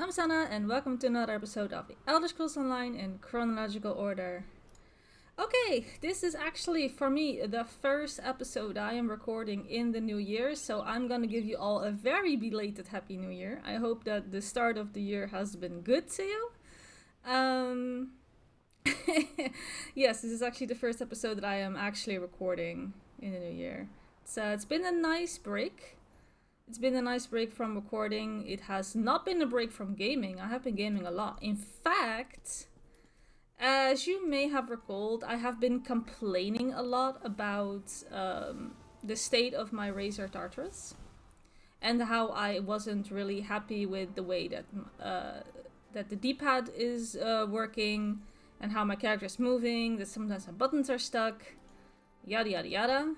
I'm Sana, and welcome to another episode of the Elder Scrolls Online in chronological order. Okay, this is actually for me the first episode I am recording in the new year, so I'm gonna give you all a very belated Happy New Year. I hope that the start of the year has been good to you. Um, yes, this is actually the first episode that I am actually recording in the new year. It's been a nice break. It's been a nice break from recording. It has not been a break from gaming. I have been gaming a lot. In fact, as you may have recalled, I have been complaining a lot about the state of my Razer Tartarus and how I wasn't really happy with the way that the D-pad is working and how my character is moving, that sometimes my buttons are stuck, yada yada yada.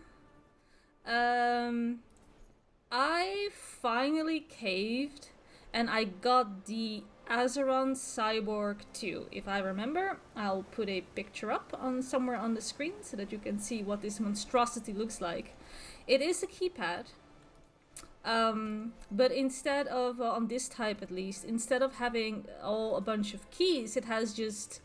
I finally caved and I got the Azeron Cyborg 2. If I remember, I'll put a picture up on somewhere on the screen so that you can see what this monstrosity looks like. It is a keypad, but instead of, on this type at least, instead of having a bunch of keys, it has just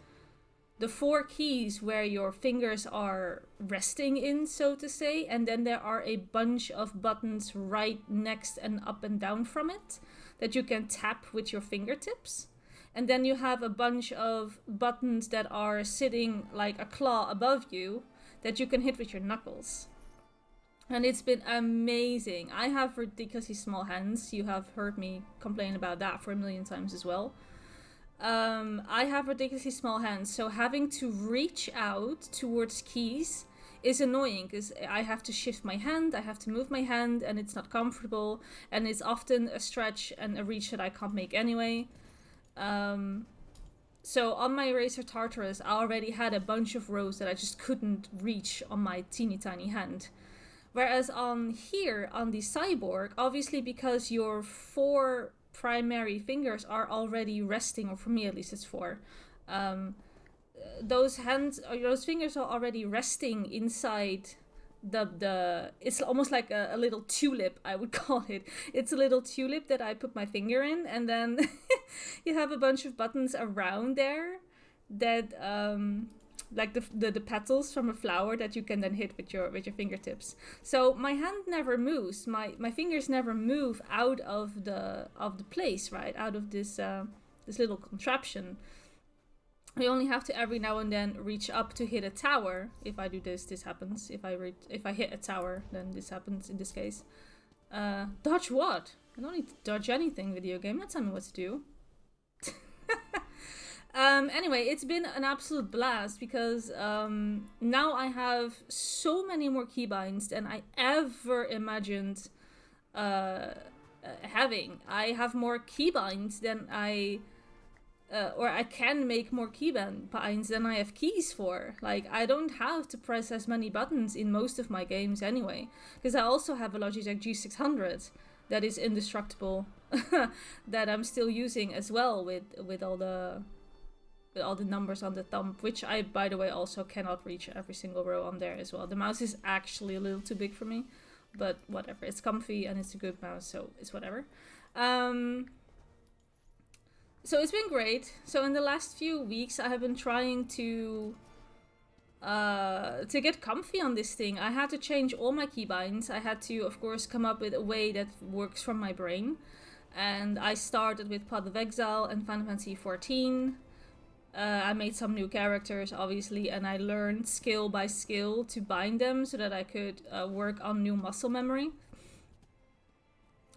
the 4 keys where your fingers are resting in, so to say, and then there are a bunch of buttons right next and up and down from it that you can tap with your fingertips. And then you have a bunch of buttons that are sitting like a claw above you that you can hit with your knuckles. And it's been amazing. I have ridiculously small hands. You have heard me complain about that for a million times as well. I have ridiculously small hands, so having to reach out towards keys is annoying because I have to shift my hand, I have to move my hand, and it's not comfortable, and it's often a stretch and a reach that I can't make anyway. So on my Razer Tartarus, I already had a bunch of rows that I just couldn't reach on my teeny tiny hand. Whereas on here, on the Cyborg, obviously because your 4 primary fingers are already resting, or for me at least it's 4. Those fingers are already resting inside the it's almost like a little tulip, I would call it. It's a little tulip that I put my finger in, and then you have a bunch of buttons around there that like the petals from a flower that you can then hit with your fingertips. So my hand never moves. My fingers never move out of the place, right? Out of this this little contraption. I only have to every now and then reach up to hit a tower. If I do this happens. If I hit a tower, then this happens in this case. Dodge what? I don't need to dodge anything, video game. Don't tell me what to do. Anyway, it's been an absolute blast because now I have so many more keybinds than I ever imagined having. I have more keybinds than or I can make more keybinds than I have keys for. Like, I don't have to press as many buttons in most of my games anyway, because I also have a Logitech G600 that is indestructible that I'm still using as well with all the numbers on the thumb, which I, by the way, also cannot reach every single row on there as well. The mouse is actually a little too big for me, but whatever. It's comfy and it's a good mouse, so it's whatever. So it's been great. So in the last few weeks, I have been trying to get comfy on this thing. I had to change all my keybinds. I had to, of course, come up with a way that works from my brain. And I started with Path of Exile and Final Fantasy XIV. I made some new characters, obviously, and I learned skill by skill to bind them so that I could work on new muscle memory.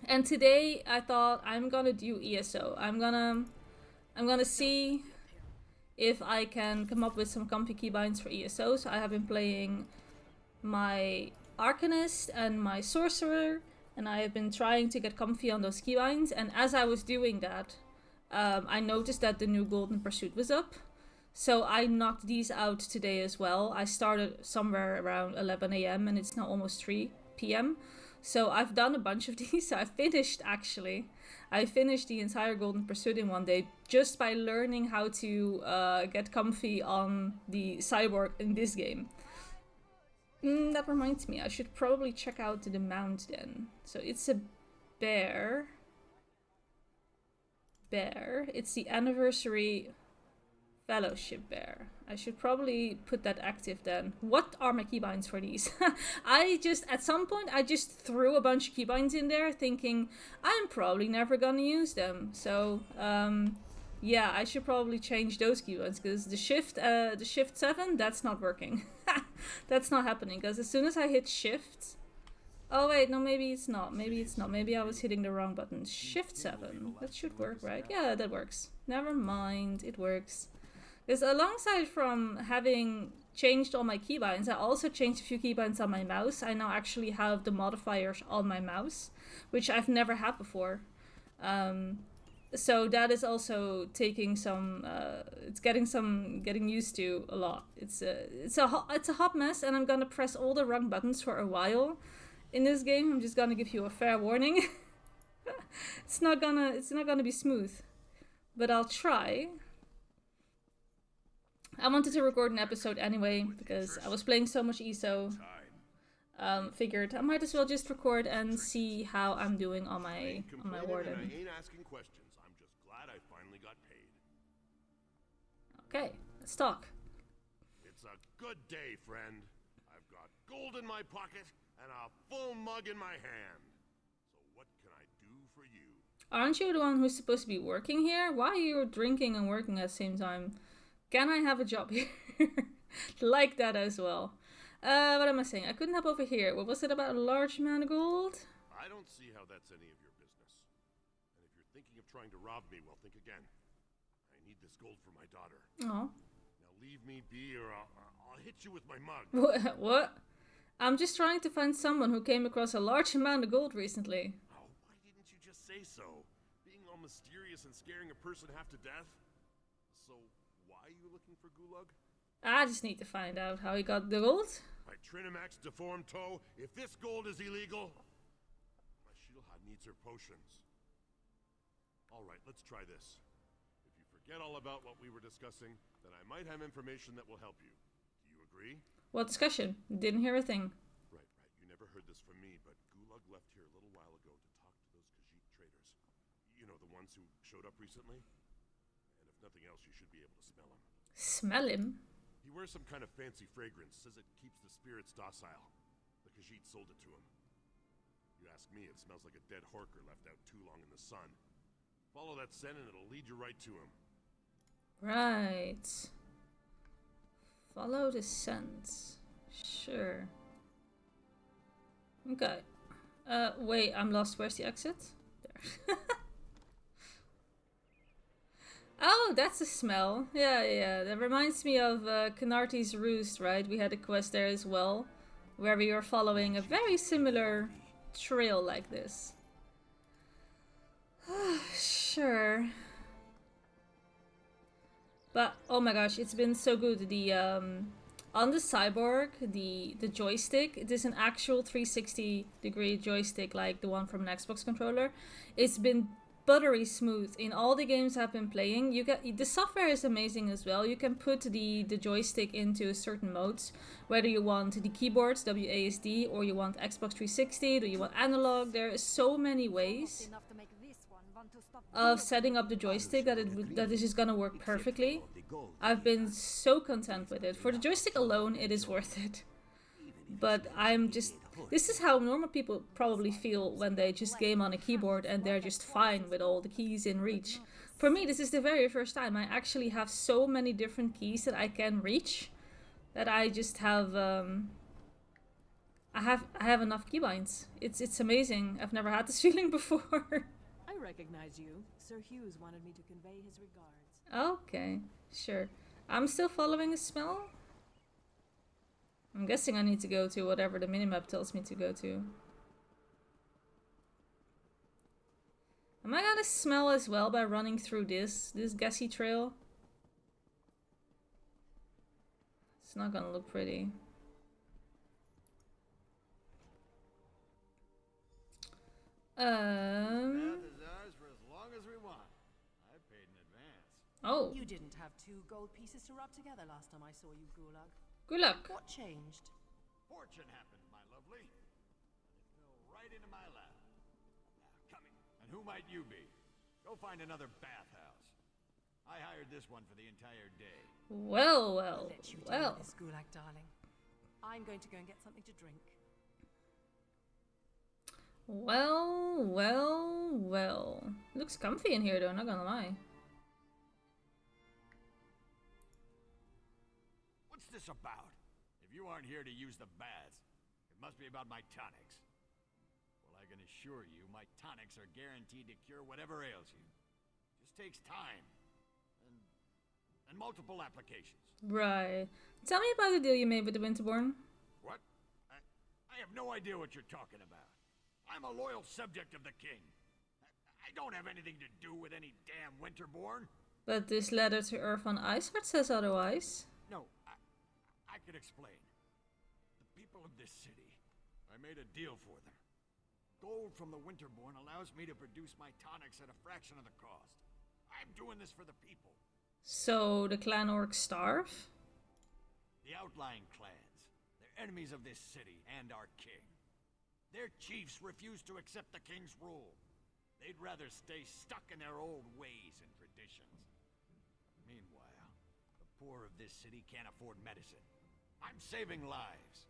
And today I thought I'm gonna do ESO. I'm gonna see if I can come up with some comfy keybinds for ESO. So I have been playing my Arcanist and my Sorcerer, and I have been trying to get comfy on those keybinds. And as I was doing that, I noticed that the new Golden Pursuit was up. So I knocked these out today as well. I started somewhere around 11 a.m. and it's now almost 3 p.m. So I've done a bunch of these. I finished the entire Golden Pursuit in one day just by learning how to get comfy on the Cyborg in this game. That reminds me, I should probably check out the mount then. So it's a bear. bear. It's the anniversary fellowship bear. I should probably put that active then. What are my keybinds for these? At some point, I just threw a bunch of keybinds in there thinking I'm probably never gonna use them. So, yeah, I should probably change those keybinds because the shift 7, that's not working. That's not happening because as soon as I hit shift... Oh wait, no, maybe it's not. Maybe it's not. Maybe I was hitting the wrong button. Shift 7. That should work, right? Yeah, that works. Never mind, it works. Because alongside from having changed all my keybinds, I also changed a few keybinds on my mouse. I now actually have the modifiers on my mouse, which I've never had before. So that is also taking some. It's getting used to a lot. It's a hot mess, and I'm gonna press all the wrong buttons for a while. In this game, I'm just gonna give you a fair warning. It's not gonna be smooth, but I'll try. I wanted to record an episode anyway because I was playing so much ESO. Figured I might as well just record and see how I'm doing on my warden. I ain't asking questions. I'm just glad I finally got paid. Okay, let's talk. It's a good day, friend. I've got gold in my pocket and a full mug in my hand. So what can I do for you? Aren't you the one who's supposed to be working here? Why are you drinking and working at the same time? Can I have a job here? Like that as well. What am I saying? I couldn't help over here. What was it about a large amount of gold? I don't see how that's any of your business. And if you're thinking of trying to rob me, well, think again. I need this gold for my daughter. Oh. Now leave me be or I'll hit you with my mug. What? I'm just trying to find someone who came across a large amount of gold recently. Oh, why didn't you just say so? Being all mysterious and scaring a person half to death? So, why are you looking for Gulag? I just need to find out how he got the gold. My Trinimax deformed toe, if this gold is illegal, my Shieldhad needs her potions. Alright, let's try this. If you forget all about what we were discussing, then I might have information that will help you. Do you agree? What discussion? Didn't hear a thing. Right. You never heard this from me, but Gulag left here a little while ago to talk to those Khajiit traders. You know, the ones who showed up recently? And if nothing else, you should be able to smell him. Smell him? He wears some kind of fancy fragrance, says it keeps the spirits docile. The Khajiit sold it to him. You ask me, it smells like a dead horker left out too long in the sun. Follow that scent and it'll lead you right to him. Right. Follow the scent. Sure. Okay. Wait, I'm lost. Where's the exit? There. Oh, that's a smell. Yeah. That reminds me of Canarty's Roost, right? We had a quest there as well, where we were following a very similar trail like this. Sure. But, oh my gosh, it's been so good. The, on the Cyborg, the joystick, it is an actual 360-degree joystick like the one from an Xbox controller. It's been buttery smooth in all the games I've been playing. The software is amazing as well. You can put the joystick into certain modes, whether you want the keyboards WASD or you want Xbox 360 or you want analog. There are so many ways of setting up the joystick that is just gonna work perfectly. I've been so content with it. For the joystick alone, it is worth it. But this is how normal people probably feel when they just game on a keyboard and they're just fine with all the keys in reach. For me, this is the very first time I actually have so many different keys that I can reach that I just have I have enough keybinds. It's amazing. I've never had this feeling before. I recognize you. Sir Hughes wanted me to convey his regards. Okay, sure. I'm still following a smell. I'm guessing I need to go to whatever the minimap tells me to go to. Am I gonna smell as well by running through this gassy trail? It's not gonna look pretty. Oh. You didn't have 2 gold pieces to rub together last time I saw you, Gulag. Good luck. What changed? Fortune happened, my lovely. And it fell right into my lap. Now, come here. And who might you be? Go find another bathhouse. I hired this one for the entire day. Well, I'll well, let you deal well. with this Gulag, darling. I'm going to go and get something to drink. Well, well, well. Looks comfy in here though, not gonna lie. What's this about? If you aren't here to use the baths, it must be about my tonics. Well, I can assure you, my tonics are guaranteed to cure whatever ails you. Just takes time. And multiple applications. Right. Tell me about the deal you made with the Winterborn. What? I have no idea what you're talking about. I'm a loyal subject of the king. I don't have anything to do with any damn Winterborn. But this letter to Irfan Iceheart says otherwise. No, I can explain. The people of this city, I made a deal for them. Gold from the Winterborn allows me to produce my tonics at a fraction of the cost. I'm doing this for the people. So the clan orcs starve? The outlying clans. They're enemies of this city and our king. Their chiefs refuse to accept the king's rule. They'd rather stay stuck in their old ways and traditions. Meanwhile, the poor of this city can't afford medicine. I'm saving lives.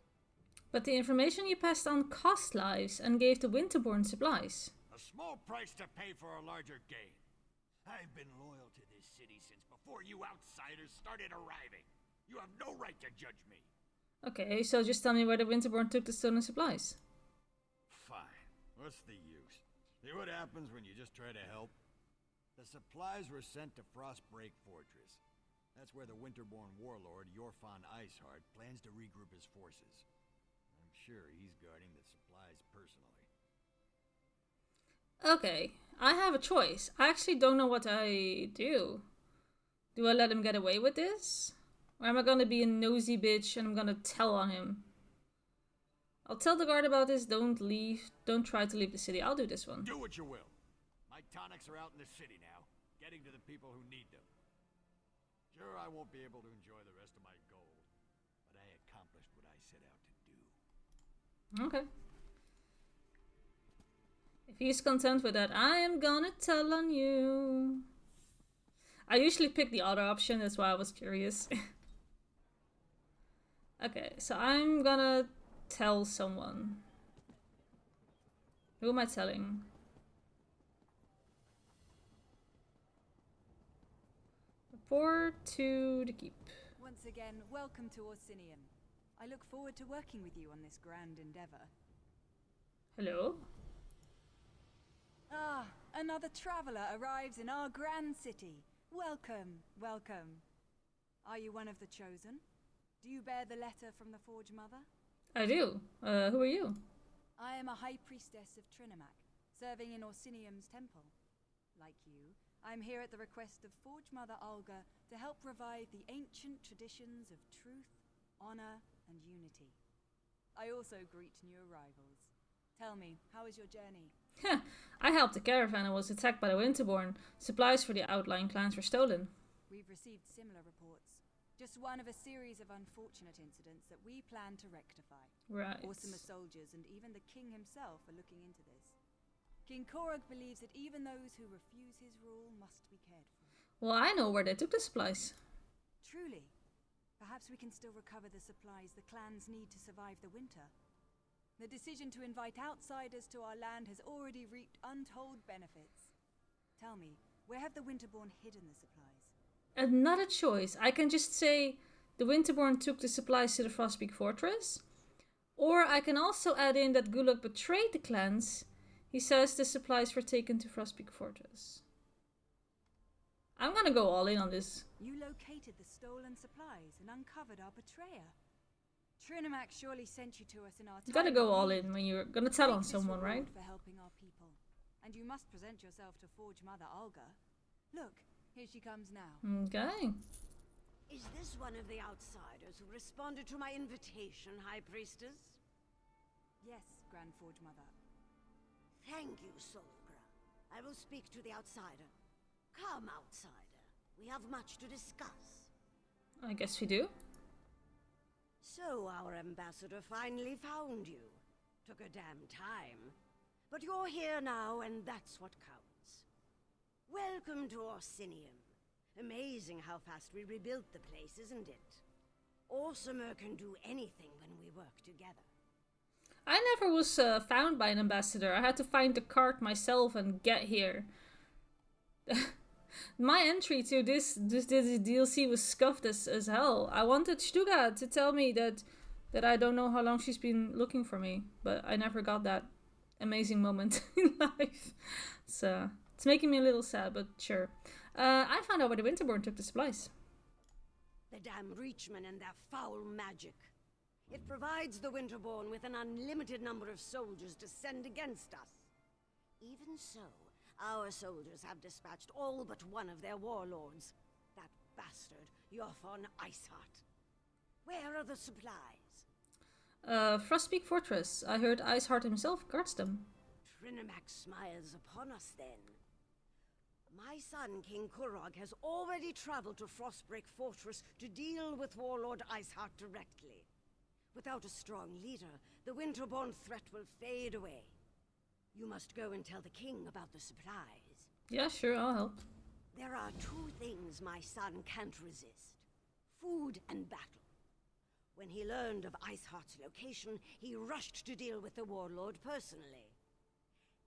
But the information you passed on cost lives and gave the Winterborn supplies. A small price to pay for a larger gain. I've been loyal to this city since before you outsiders started arriving. You have no right to judge me. Okay, so just tell me where the Winterborn took the stolen supplies. Fine. What's the use? See what happens when you just try to help? The supplies were sent to Frostbreak Fortress. That's where the Winterborn warlord, Yorfan Iceheart, plans to regroup his forces. I'm sure he's guarding the supplies personally. Okay, I have a choice. I actually don't know what I do. Do I let him get away with this? Or am I gonna be a nosy bitch and I'm gonna tell on him? I'll tell the guard about this. Don't leave. Don't try to leave the city. I'll do this one. Do what you will. My tonics are out in the city now, getting to the people who need them. Sure, I won't be able to enjoy the rest of my gold, but I accomplished what I set out to do. Okay. If he's content with that, I am gonna tell on you. I usually pick the other option, that's why I was curious. Okay, so I'm gonna tell someone. Who am I telling? Report to the keep. Once again, welcome to Orsinium. I look forward to working with you on this grand endeavor. Hello? Ah, another traveler arrives in our grand city. Welcome, welcome. Are you one of the chosen? Do you bear the letter from the Forge Mother? I do. Who are you? I am a high priestess of Trinimac, serving in Orsinium's temple. Like you, I'm here at the request of Forge Mother Alga to help revive the ancient traditions of truth, honor, and unity. I also greet new arrivals. Tell me, how is your journey? I helped the caravan and was attacked by the Winterborn. Supplies for the outlying clans were stolen. We've received similar reports. Just one of a series of unfortunate incidents that we plan to rectify. Right. Awesome soldiers and even the king himself are looking into this. King Korog believes that even those who refuse his rule must be cared for. Well, I know where they took the supplies. Truly. Perhaps we can still recover the supplies the clans need to survive the winter. The decision to invite outsiders to our land has already reaped untold benefits. Tell me, where have the Winterborn hidden the supplies? Another choice. I can just say the Winterborn took the supplies to the Frostpeak Fortress. Or I can also add in that Gulag betrayed the clans. He says the supplies were taken to Frostpeak Fortress. I'm gonna go all in on this. You located the stolen supplies and uncovered our betrayer. Trinimac surely sent you to us in our time. You gotta go all in when you're gonna tell on someone, right? For helping our people. And you must present yourself to Forge Mother Alga. Look, here she comes now. Okay. Is this one of the outsiders who responded to my invitation, High Priestess? Yes, Grand Forge Mother. Thank you, Solgra. I will speak to the outsider. Come, outsider. We have much to discuss. I guess we do. So our ambassador finally found you. Took a damn time. But you're here now, and that's what counts. Welcome to Orsinium. Amazing how fast we rebuilt the place, isn't it? Orsimer can do anything when we work together. I never was found by an ambassador. I had to find the cart myself and get here. My entry to this DLC was scuffed as hell. I wanted Stuga to tell me that I don't know how long she's been looking for me, but I never got that amazing moment in life. So it's making me a little sad, but sure. I found out where the Winterborn took the supplies. The damn Reachmen and their foul magic. It provides the Winterborn with an unlimited number of soldiers to send against us. Even so, our soldiers have dispatched all but one of their warlords. That bastard, Jothon Iceheart. Where are the supplies? Frostpeak Fortress. I heard Iceheart himself guards them. Trinimac smiles upon us then. My son, King Kurog, has already traveled to Frostbreak Fortress to deal with Warlord Iceheart directly. Without a strong leader, the Winterborn threat will fade away. You must go and tell the king about the supplies. Yeah, sure, I'll help. There are two things my son can't resist. Food and battle. When he learned of Iceheart's location, he rushed to deal with the warlord personally.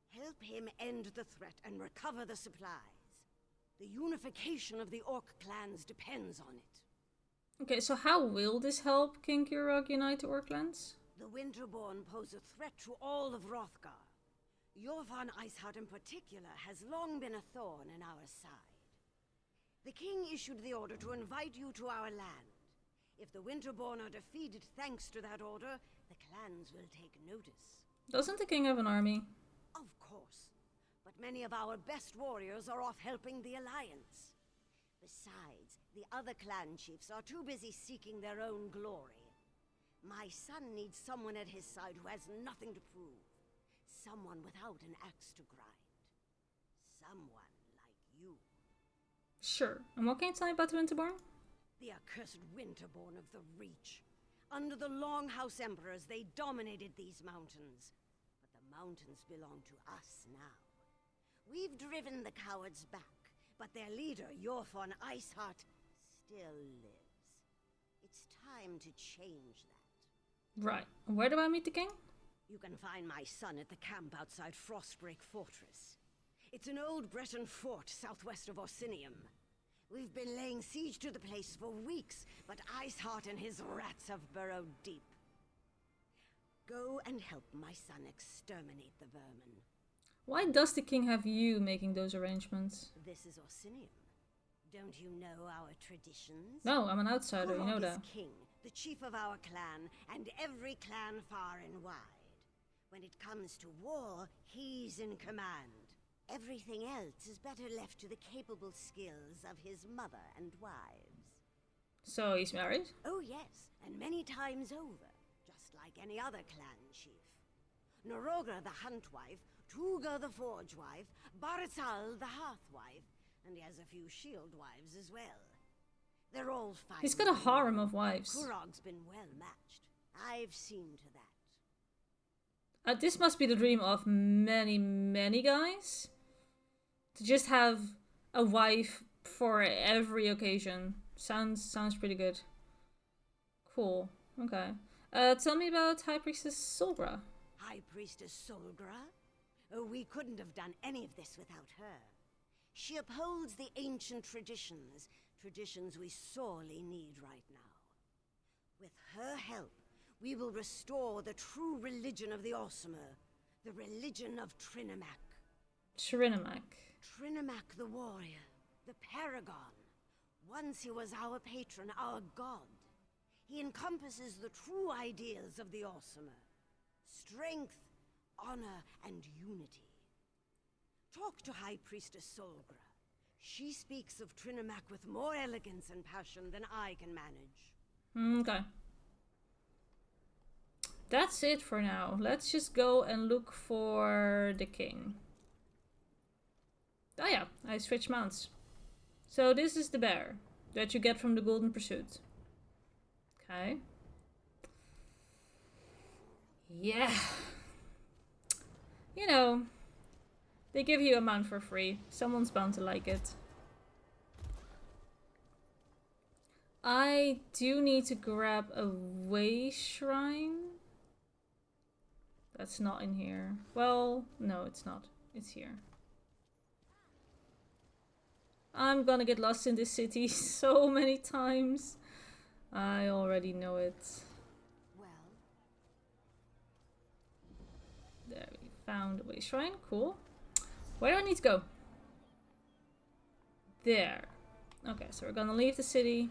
Help him end the threat and recover the supplies. The unification of the Orc clans depends on it. Okay, so how will this help King Kurog unite the Orclands? The Winterborn pose a threat to all of Wrothgar. Jothon Iceheart in particular has long been a thorn in our side. The king issued the order to invite you to our land. If the Winterborn are defeated thanks to that order, the clans will take notice. Doesn't the king have an army? Of course. But many of our best warriors are off helping the Alliance. Besides, the other clan chiefs are too busy seeking their own glory. My son needs someone at his side who has nothing to prove. Someone without an axe to grind. Someone like you. Sure. And what can you tell me about the Winterborn? The accursed Winterborn of the Reach. Under the Longhouse Emperors, they dominated these mountains. But the mountains belong to us now. We've driven the cowards back, but their leader, Jothon Iceheart, still lives. It's time to change that. Right. And where do I meet the king? You can find my son at the camp outside Frostbreak Fortress. It's an old Breton fort southwest of Orsinium. We've been laying siege to the place for weeks, but Iceheart and his rats have burrowed deep. Go and help my son exterminate the vermin. Why does the king have you making those arrangements? This is Orsinium. Don't you know our traditions? No, I'm an outsider, you know Kurog that. is king, the chief of our clan, and every clan far and wide. When it comes to war, he's in command. Everything else is better left to the capable skills of his mother and wives. So he's married? Oh yes, and many times over, just like any other clan chief. Noroga the Huntwife, Tuga the Forgewife, Barzal the Hearthwife, and he has a few shield wives as well. They're all fine. He's got a harem of wives. Kurog's been well matched. I've seen to that. This must be the dream of many, many guys. To just have a wife for every occasion. Sounds pretty good. Cool. Okay. Tell me about High Priestess Solgra. High Priestess Solgra? Oh, we couldn't have done any of this without her. She upholds the ancient traditions, traditions we sorely need right now. With her help, we will restore the true religion of the Orsimer, the religion of Trinimac. Trinimac. Trinimac the warrior, the paragon. Once he was our patron, our god. He encompasses the true ideals of the Orsimer. Strength, honor, and unity. Talk to High Priestess Solgra. She speaks of Trinimac with more elegance and passion than I can manage. Okay. That's it for now. Let's just go and look for the king. Oh yeah, I switched mounts. So this is the bear that you get from the Golden Pursuit. Okay. Yeah. You know, They give you a mount for free. Someone's bound to like it. I do need to grab a way shrine. That's not in here. Well, no, it's not. It's here. I'm gonna get lost in this city so many times. I already know it. Well, There, we found a way shrine. Cool. Where do I need to go? There. Okay, so we're gonna leave the city.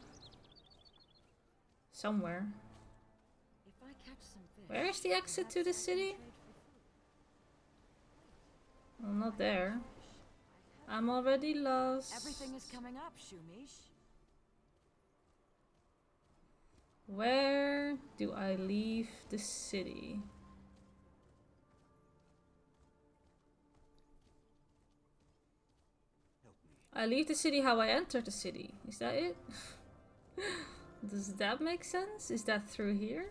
Somewhere. if I catch some fish, Where is the exit to the city? Well, not there. I'm already lost. Everything is coming up, Shumish. Where do I leave the city? I leave the city how I enter the city. Is that it? Does that make sense? Is that through here?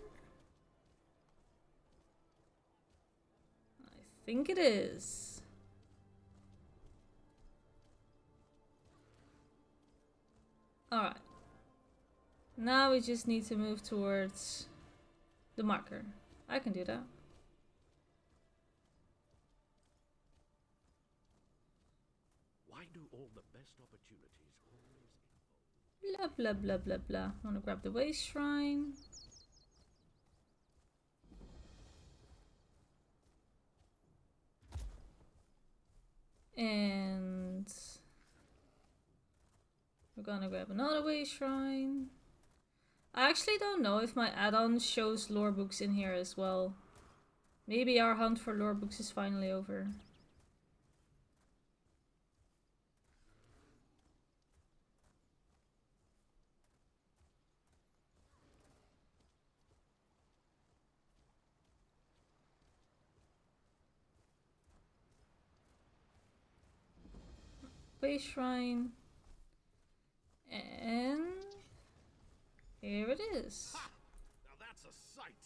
I think it is. Alright. Now we just need to move towards the marker. I can do that. Why do all the best opportunities always Blah blah blah blah blah. I want to grab the way shrine. And we're gonna grab another way shrine. I actually don't know if my add-on shows lore books in here as well. Maybe our hunt for lore books is finally over. Way shrine. And here it is. Ha! Now that's a sight.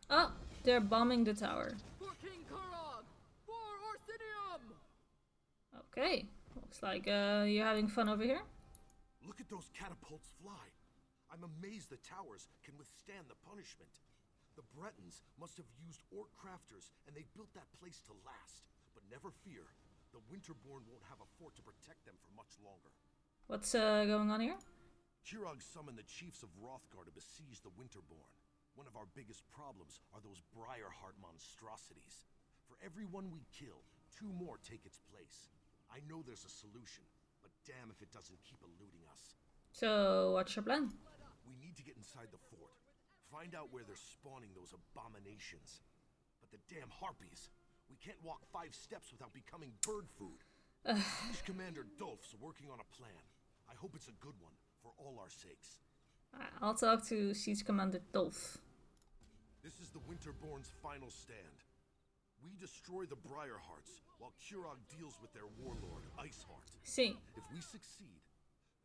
Oh, they're bombing the tower. For King Kurog! For Orsinium! Okay, looks like you're having fun over here. Look at those catapults fly. I'm amazed the towers can withstand the punishment. The Bretons must have used orc crafters, and they built that place to last. But never fear, the Winterborn won't have a fort to protect them for much longer. What's going on here? Kurog summoned the chiefs of Wrothgar to besiege the Winterborn. One of our biggest problems are those Briarheart monstrosities. For every one we kill, 2 more take its place. I know there's a solution, but damn if it doesn't keep eluding us. So, what's your plan? We need to get inside the fort. Find out where they're spawning those abominations. But the damn harpies! We can't walk 5 steps without becoming bird food. Siege Commander Dolph's working on a plan. I hope it's a good one, for all our sakes. I'll talk to Siege Commander Dolph. This is the Winterborn's final stand. We destroy the Briarhearts, while Kurog deals with their warlord, Iceheart. See. If we succeed,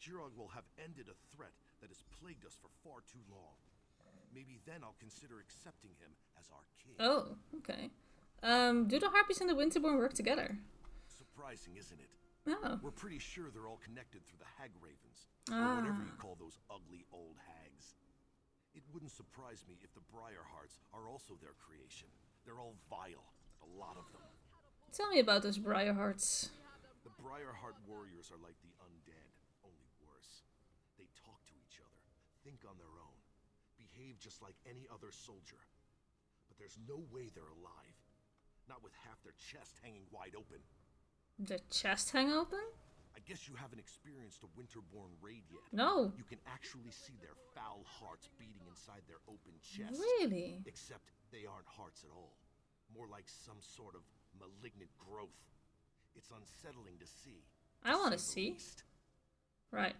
Kurog will have ended a threat that has plagued us for far too long. Maybe then I'll consider accepting him as our king. Oh, okay. Do the Harpies and the Winterborn work together? Surprising, isn't it? Oh. We're pretty sure they're all connected through the Hag Ravens, or whatever you call those ugly old hags. It wouldn't surprise me if the Briarhearts are also their creation. They're all vile, a lot of them. Tell me about those Briarhearts. The Briarheart warriors are like the undead, only worse. They talk to each other, think on their own, behave just like any other soldier. But there's no way they're alive. Not with half their chest hanging wide open. The chest hang open? I guess you haven't experienced a Winterborn raid yet. No. You can actually see their foul hearts beating inside their open chests. Really? Except they aren't hearts at all. More like some sort of malignant growth. It's unsettling to see. I want to say the see. least. Right.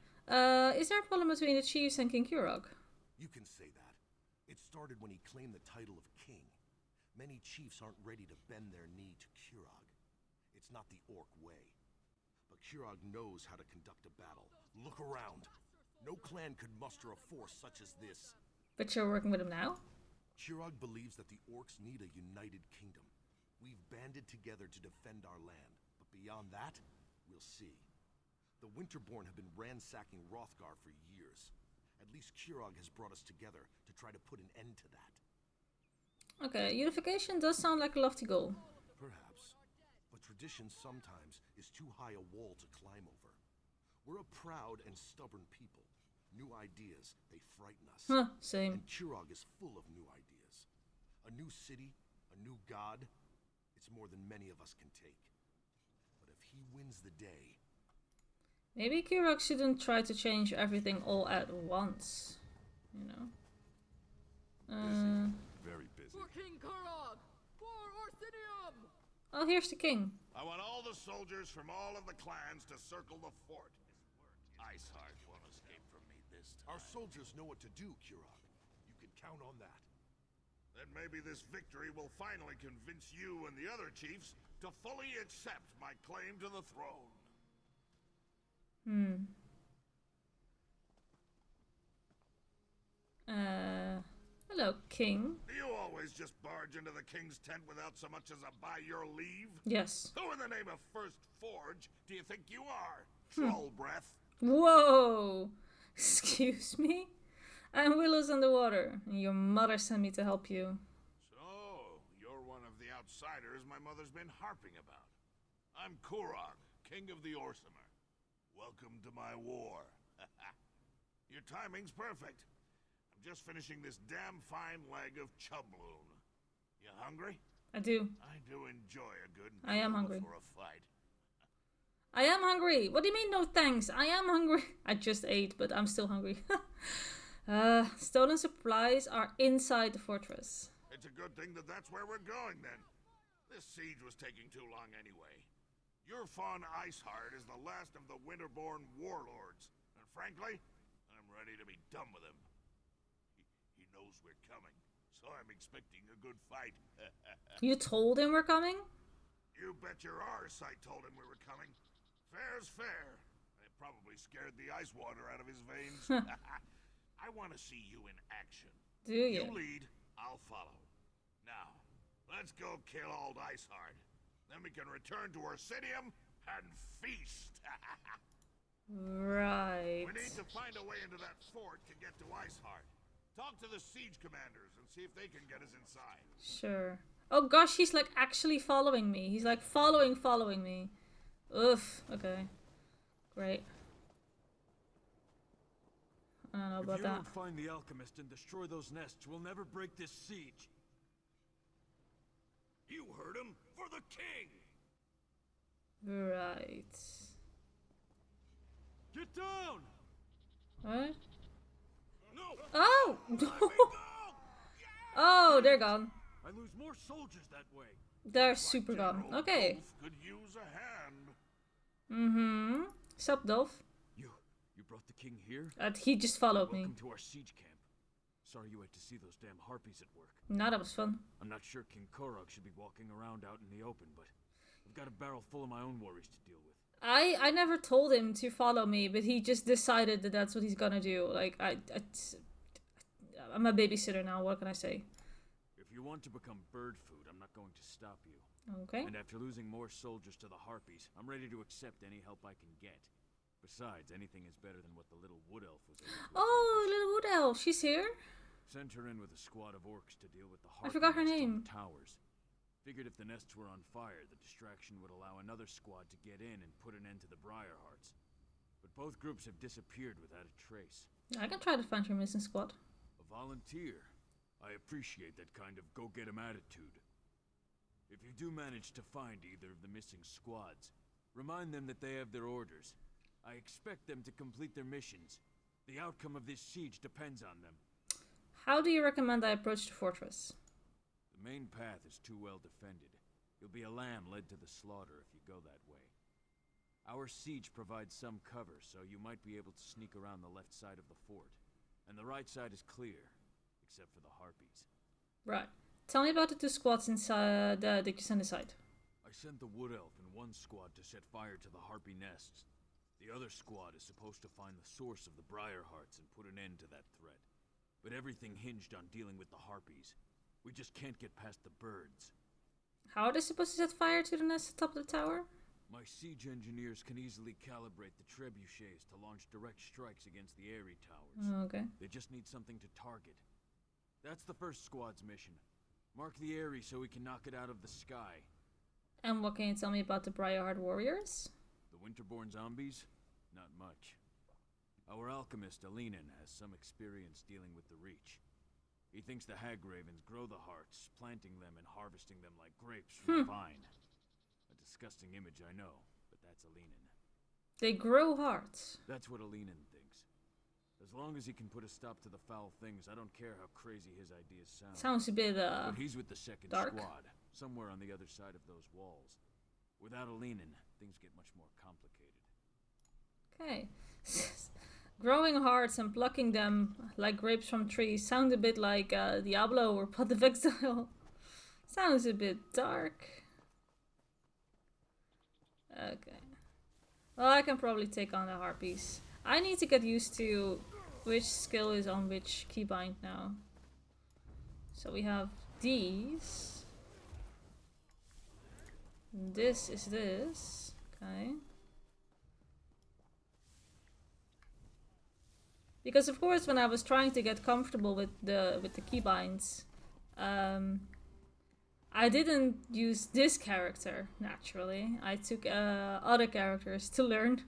Is there a problem between the chiefs and King Kurog? You can say that. It started when he claimed the title of king. Many chiefs aren't ready to bend their knee to Kurog. It's not the orc way. But Kurog knows how to conduct a battle. Look around. No clan could muster a force such as this. But you're working with him now? Kurog believes that the orcs need a united kingdom. We've banded together to defend our land, but beyond that, we'll see. The Winterborn have been ransacking Wrothgar for years. At least Kurog has brought us together to try to put an end to that. Okay, unification does sound like a lofty goal. Perhaps. But tradition sometimes is too high a wall to climb over. We're a proud and stubborn people. New ideas, they frighten us. Huh, same. And Kurog is full of new ideas. A new city, a new god. It's more than many of us can take. But if he wins the day... Maybe Kurog shouldn't try to change everything all at once. You know? Very busy. For King Kurog! For Orsinium! Oh, here's the king. I want all the soldiers from all of the clans to circle the fort. Iceheart won't escape from me this time. Our soldiers know what to do, Kurog. You can count on that. Then maybe this victory will finally convince you and the other chiefs to fully accept my claim to the throne. Hello, king. Do you always just barge into the king's tent without so much as a by your leave? Yes. Who in the name of First Forge do you think you are? Troll breath. Whoa! Excuse me? I'm Willow's underwater, and your mother sent me to help you. So, you're one of the outsiders my mother's been harping about. I'm Kurog, king of the Orsimer. Welcome to my war. Your timing's perfect. I'm just finishing this damn fine leg of chubloon. You hungry? I do. I do enjoy a good I am meal hungry. before a fight. I am hungry. What do you mean no thanks? I am hungry. I just ate, but I'm still hungry. Stolen supplies are inside the fortress. It's a good thing that that's where we're going then. This siege was taking too long anyway. Your Fawn Iceheart is the last of the Winterborn warlords. And frankly, I'm ready to be done with him. He knows we're coming, so I'm expecting a good fight. You told him we're coming? You bet your arse I told him we were coming. Fair's fair. It probably scared the ice water out of his veins. I want to see you in action. Do you? You lead, I'll follow. Now, let's go kill old Iceheart. Then we can return to Orsinium and feast. Right. We need to find a way into that fort to get to Iceheart. Talk to the siege commanders and see if they can get us inside. Sure. Oh gosh, he's like actually following me. He's like following me. Oof. Okay. Great. I don't know about If you that. don't find the alchemist and destroy those nests, we'll never break this siege. You heard him! For the king! Right. Get down! What? No! Oh! Go! Oh, they're gone. I lose more soldiers that way. They're super gone. General Okay. Dolph could use a hand. Mm-hmm. Sup, Dolph? You brought the king here? He just followed me. Welcome to our siege camp. Sorry you had to see those damn harpies at work. No, that was fun. I'm not sure King Korok should be walking around out in the open, but I've got a barrel full of my own worries to deal with. I never told him to follow me, but he just decided that that's what he's gonna do. Like, I'm a babysitter now, what can I say? If you want to become bird food, I'm not going to stop you. Okay. And after losing more soldiers to the harpies, I'm ready to accept any help I can get. Besides, anything is better than what the little wood elf was able to Oh, little wood elf, she's here? Sent her in with a squad of orcs to deal with the I harpy forgot her nests on name. the towers. Figured if the nests were on fire, the distraction would allow another squad to get in and put an end to the Briarhearts. But both groups have disappeared without a trace. I can try to find your missing squad. A volunteer. I appreciate that kind of go-get-'em attitude. If you do manage to find either of the missing squads, remind them that they have their orders. I expect them to complete their missions. The outcome of this siege depends on them. How do you recommend I approach the fortress? The main path is too well defended. You'll be a lamb led to the slaughter if you go that way. Our siege provides some cover, so you might be able to sneak around the left side of the fort. And the right side is clear, except for the harpies. Right. Tell me about the two squads inside that you sent inside. I sent the wood elf in one squad to set fire to the harpy nests. The other squad is supposed to find the source of the Briarhearts and put an end to that threat. But everything hinged on dealing with the harpies. We just can't get past the birds. How are they supposed to set fire to the nest at the top of the tower? My siege engineers can easily calibrate the trebuchets to launch direct strikes against the airy towers. Oh, okay. They just need something to target. That's the first squad's mission. Mark the airy so we can knock it out of the sky. And what can you tell me about the Briarheart warriors? The Winterborn zombies? Not much. Our alchemist, Alinen, has some experience dealing with the Reach. He thinks the hag ravens grow the hearts, planting them and harvesting them like grapes from a vine. A disgusting image, I know, but that's Alinen. They grow hearts. That's what Alinen thinks. As long as he can put a stop to the foul things, I don't care how crazy his ideas sound. Sounds a bit, But he's with the second dark. squad, somewhere on the other side of those walls. Without Alinen, things get much more complicated. Okay. Growing hearts and plucking them like grapes from trees sound a bit like Diablo or Pot of Exile. Sounds a bit dark. Okay. Well, I can probably take on the harpies. I need to get used to which skill is on which keybind now. So we have these. This is this. Okay. Because of course, when I was trying to get comfortable with the keybinds, I didn't use this character naturally. I took other characters to learn.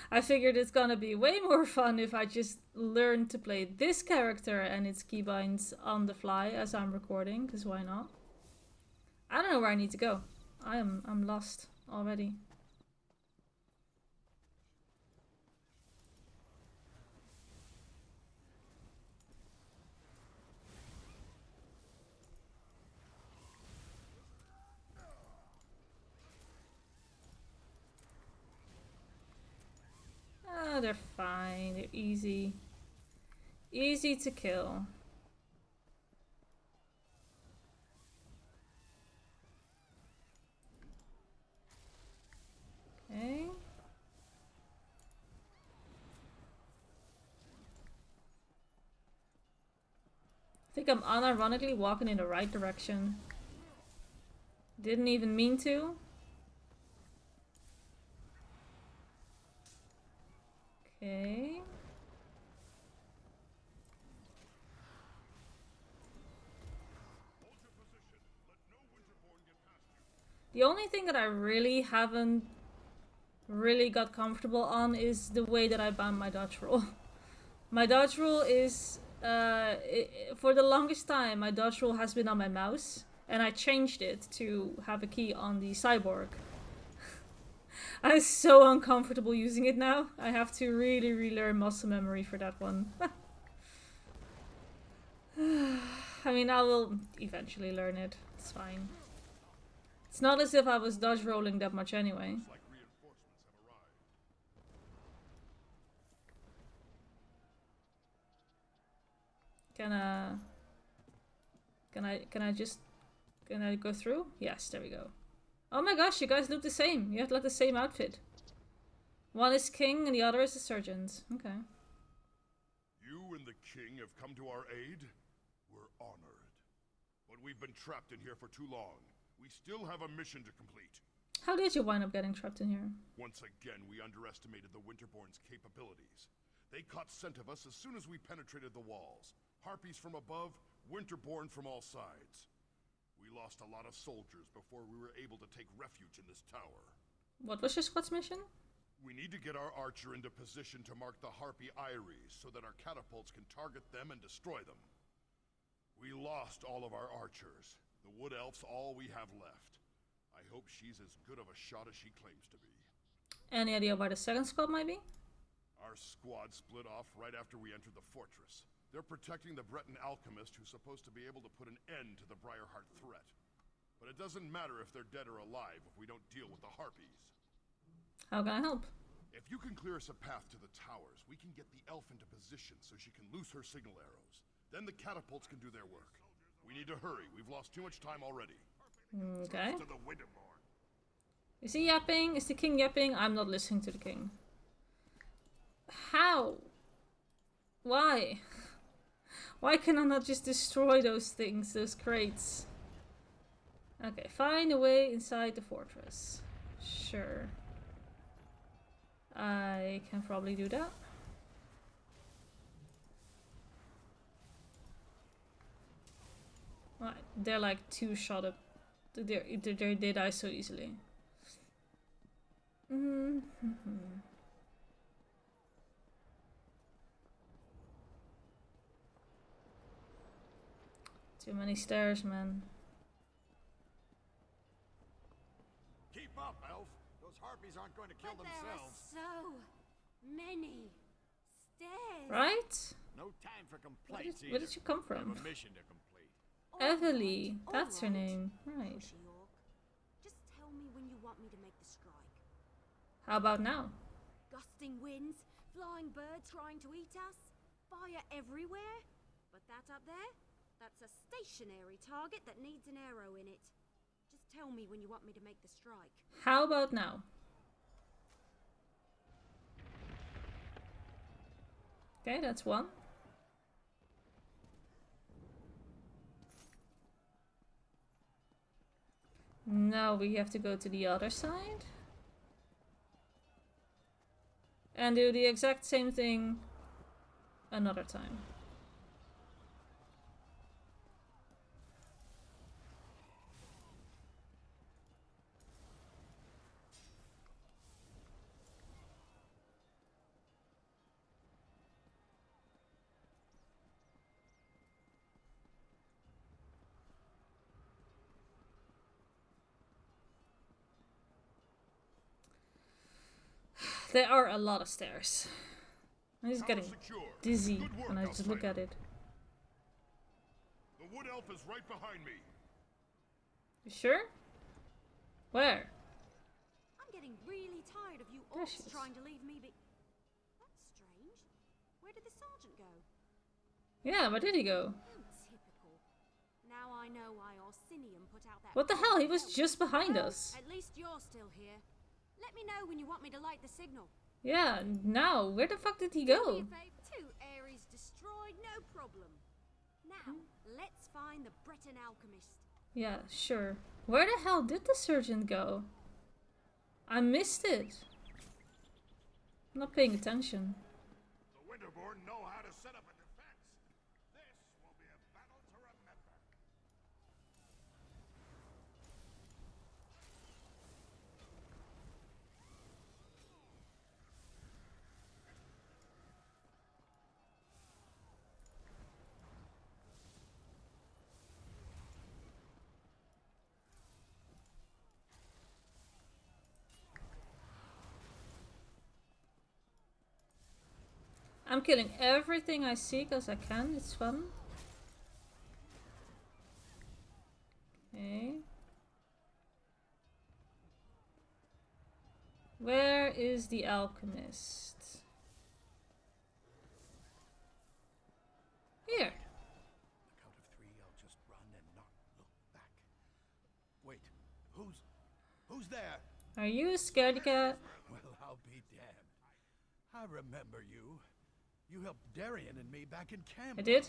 I figured it's gonna be way more fun if I just learn to play this character and its keybinds on the fly as I'm recording, because why not? I don't know where I need to go. I'm lost already. Oh, they're fine. They're easy. Easy to kill. Okay. I think I'm unironically walking in the right direction. Didn't even mean to. Okay. The only thing that I really haven't got comfortable on is the way that I bind my dodge roll. My dodge roll is, for the longest time, my dodge roll has been on my mouse, and I changed it to have a key on the cyborg. I'm so uncomfortable using it now. I have to really relearn muscle memory for that one. I mean, I will eventually learn it. It's fine. It's not as if I was dodge rolling that much anyway. Looks like reinforcements have arrived. Can I go through? Yes, there we go. Oh my gosh, you guys look the same. You have like the same outfit. One is king and the other is a sergeant. Okay. You and the king have come to our aid? We're honored. But we've been trapped in here for too long. We still have a mission to complete. How did you wind up getting trapped in here? Once again, we underestimated the Winterborn's capabilities. They caught scent of us as soon as we penetrated the walls. Harpies from above, Winterborn from all sides. We lost a lot of soldiers before we were able to take refuge in this tower. What was your squad's mission? We need to get our archer into position to mark the Harpy Eyries so that our catapults can target them and destroy them. We lost all of our archers. The Wood Elf's all we have left. I hope she's as good of a shot as she claims to be. Any idea where the second squad might be? Our squad split off right after we entered the fortress. They're protecting the Breton alchemist who's supposed to be able to put an end to the Briarheart threat. But it doesn't matter if they're dead or alive if we don't deal with the Harpies. How can I help? If you can clear us a path to the towers, we can get the elf into position so she can loose her signal arrows. Then the catapults can do their work. We need to hurry. We've lost too much time already. Okay. To the Winterborn. Is he yapping? Is the king yapping? I'm not listening to the king. How? Why? Why can I not just destroy those things, those crates? Okay, find a way inside the fortress. Sure. I can probably do that. Right, they're like two shot up. They die so easily. Too many stairs, man. Keep up, Elf. Those harpies aren't going to kill themselves. There are so many stairs. Right? No time for complaints Where did you come We have from? a mission to complete. Evely, All that's her right. name. Right. Pushy orc. Just tell me when you want me to make the strike. How about now? Gusting winds, flying birds trying to eat us, fire everywhere. But that up there, that's a stationary target that needs an arrow in it. Just tell me when you want me to make the strike. How about now? Okay, that's one. Now we have to go to the other side. And do the exact same thing another time. There are a lot of stairs. I'm just getting dizzy when I just look at it. The wood elf is right behind me. You sure? Where? I'm getting really tired of you There she orcs is. trying to leave me be... That's strange. Where did the sergeant go? Yeah, where did he go? Oh, typical. Now I know why Orsinium put out that... What the hell? He was belt. just behind Well, us. At least you're still here. Let me know when you want me to light the signal. Yeah, now, where the fuck did he Do me go? a favour, 2 Ares destroyed, no problem. Now, let's find the Breton alchemist. Yeah, sure. Where the hell did the surgeon go? I missed it. I'm not paying attention. The Winterborn know how to set up a defense. This will be a battle to remember. I'm killing everything I see because I can. It's fun. Okay. Where is the alchemist? Here. The count of 3, I'll just run and not look back. Wait, who's there? Are you a scaredy cat? Well, I'll be damned. I remember you. You helped Darian and me back in camp. I did?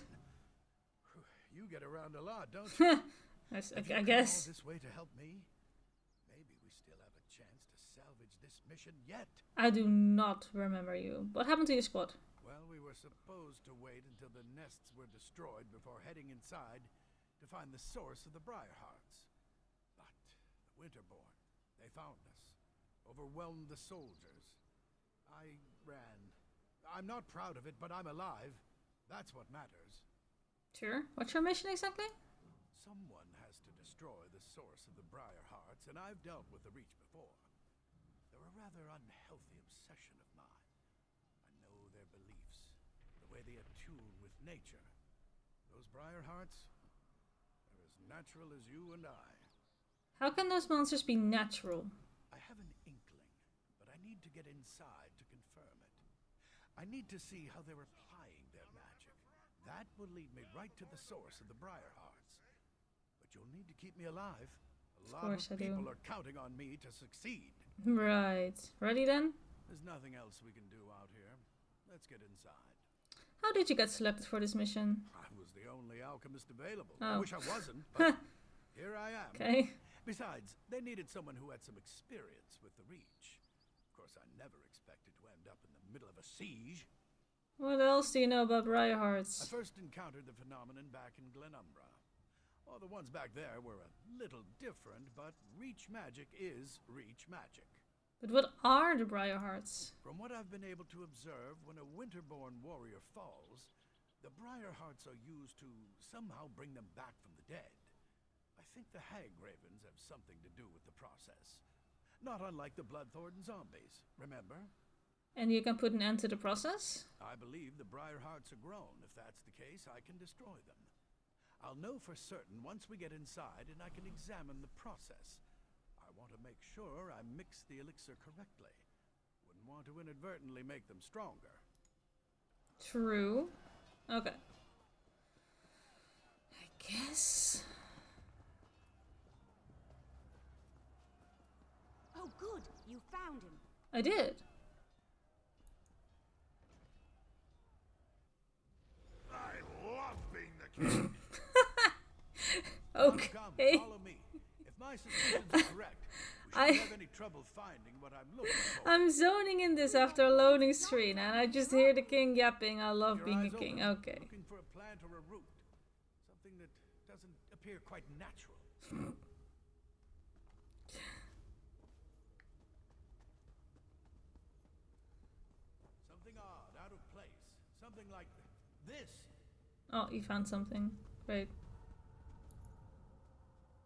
You get around a lot, don't you? Have you I come guess. all this way to help me? Maybe we still have a chance to salvage this mission yet. I do not remember you. What happened to your squad? Well, we were supposed to wait until the nests were destroyed before heading inside to find the source of the Briarhearts. But the Winterborn, they found us, overwhelmed the soldiers. I ran. I'm not proud of it, but I'm alive. That's what matters. Sure. What's your mission exactly? Someone has to destroy the source of the Briarhearts, and I've dealt with the Reach before. They're a rather unhealthy obsession of mine. I know their beliefs, the way they attune with nature. Those Briarhearts, they're as natural as you and I. How can those monsters be natural? I have an inkling, but I need to get inside to confirm it. I need to see how they're applying their magic. That will lead me right to the source of the Briarhearts. But you'll need to keep me alive. A lot of people are counting on me to succeed. Right. Ready then? There's nothing else we can do out here. Let's get inside. How did you get selected for this mission? I was the only alchemist available. Oh. I wish I wasn't, but Here I am. Okay. Besides, they needed someone who had some experience with the Reach. Of course, I never expected to end up in the middle of a siege. What else do you know about I Briarhearts? first encountered the phenomenon back in Glenumbra. Well, the ones back there were a little different, but Reach magic is Reach magic. But what are the Briarhearts? From what I've been able to observe, when a Winterborn warrior falls, the Briarhearts are used to somehow bring them back from the dead. I think the Hag Ravens have something to do with the process. Not unlike the Bloodthorn zombies, remember? And you can put an end to the process? I believe the Briarhearts are grown. If that's the case, I can destroy them. I'll know for certain once we get inside and I can examine the process. I want to make sure I mix the elixir correctly. Wouldn't want to inadvertently make them stronger. True. Okay. I guess. Oh, good. You found him. I did. I love being the king. Okay. Come, follow me. If my suspicions are correct, we I- shouldn't have any trouble finding what I'm looking for. I'm zoning in this after a loading screen and I just hear the king yapping. I love Your being a eyes king. open, Okay. Looking for a plant or a root. Something that doesn't appear quite natural. Something odd, out of place. Something like this. Oh, you found something. Great.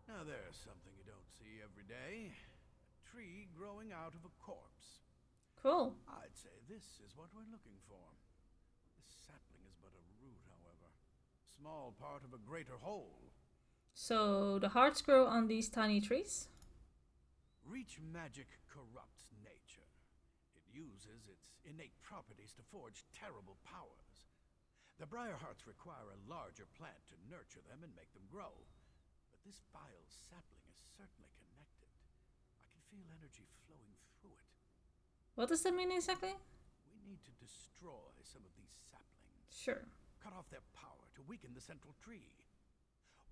Now there's something you don't see every day. A tree growing out of a corpse. Cool. I'd say this is what we're looking for. This sapling is but a root, however. Small part of a greater whole. So the hearts grow on these tiny trees? Reach magic corrupts nature. It uses its innate properties to forge terrible powers. The Briarhearts require a larger plant to nurture them and make them grow. But this vile sapling is certainly connected. I can feel energy flowing through it. What does that mean exactly? We need to destroy some of these saplings. Sure. Cut off their power to weaken the central tree.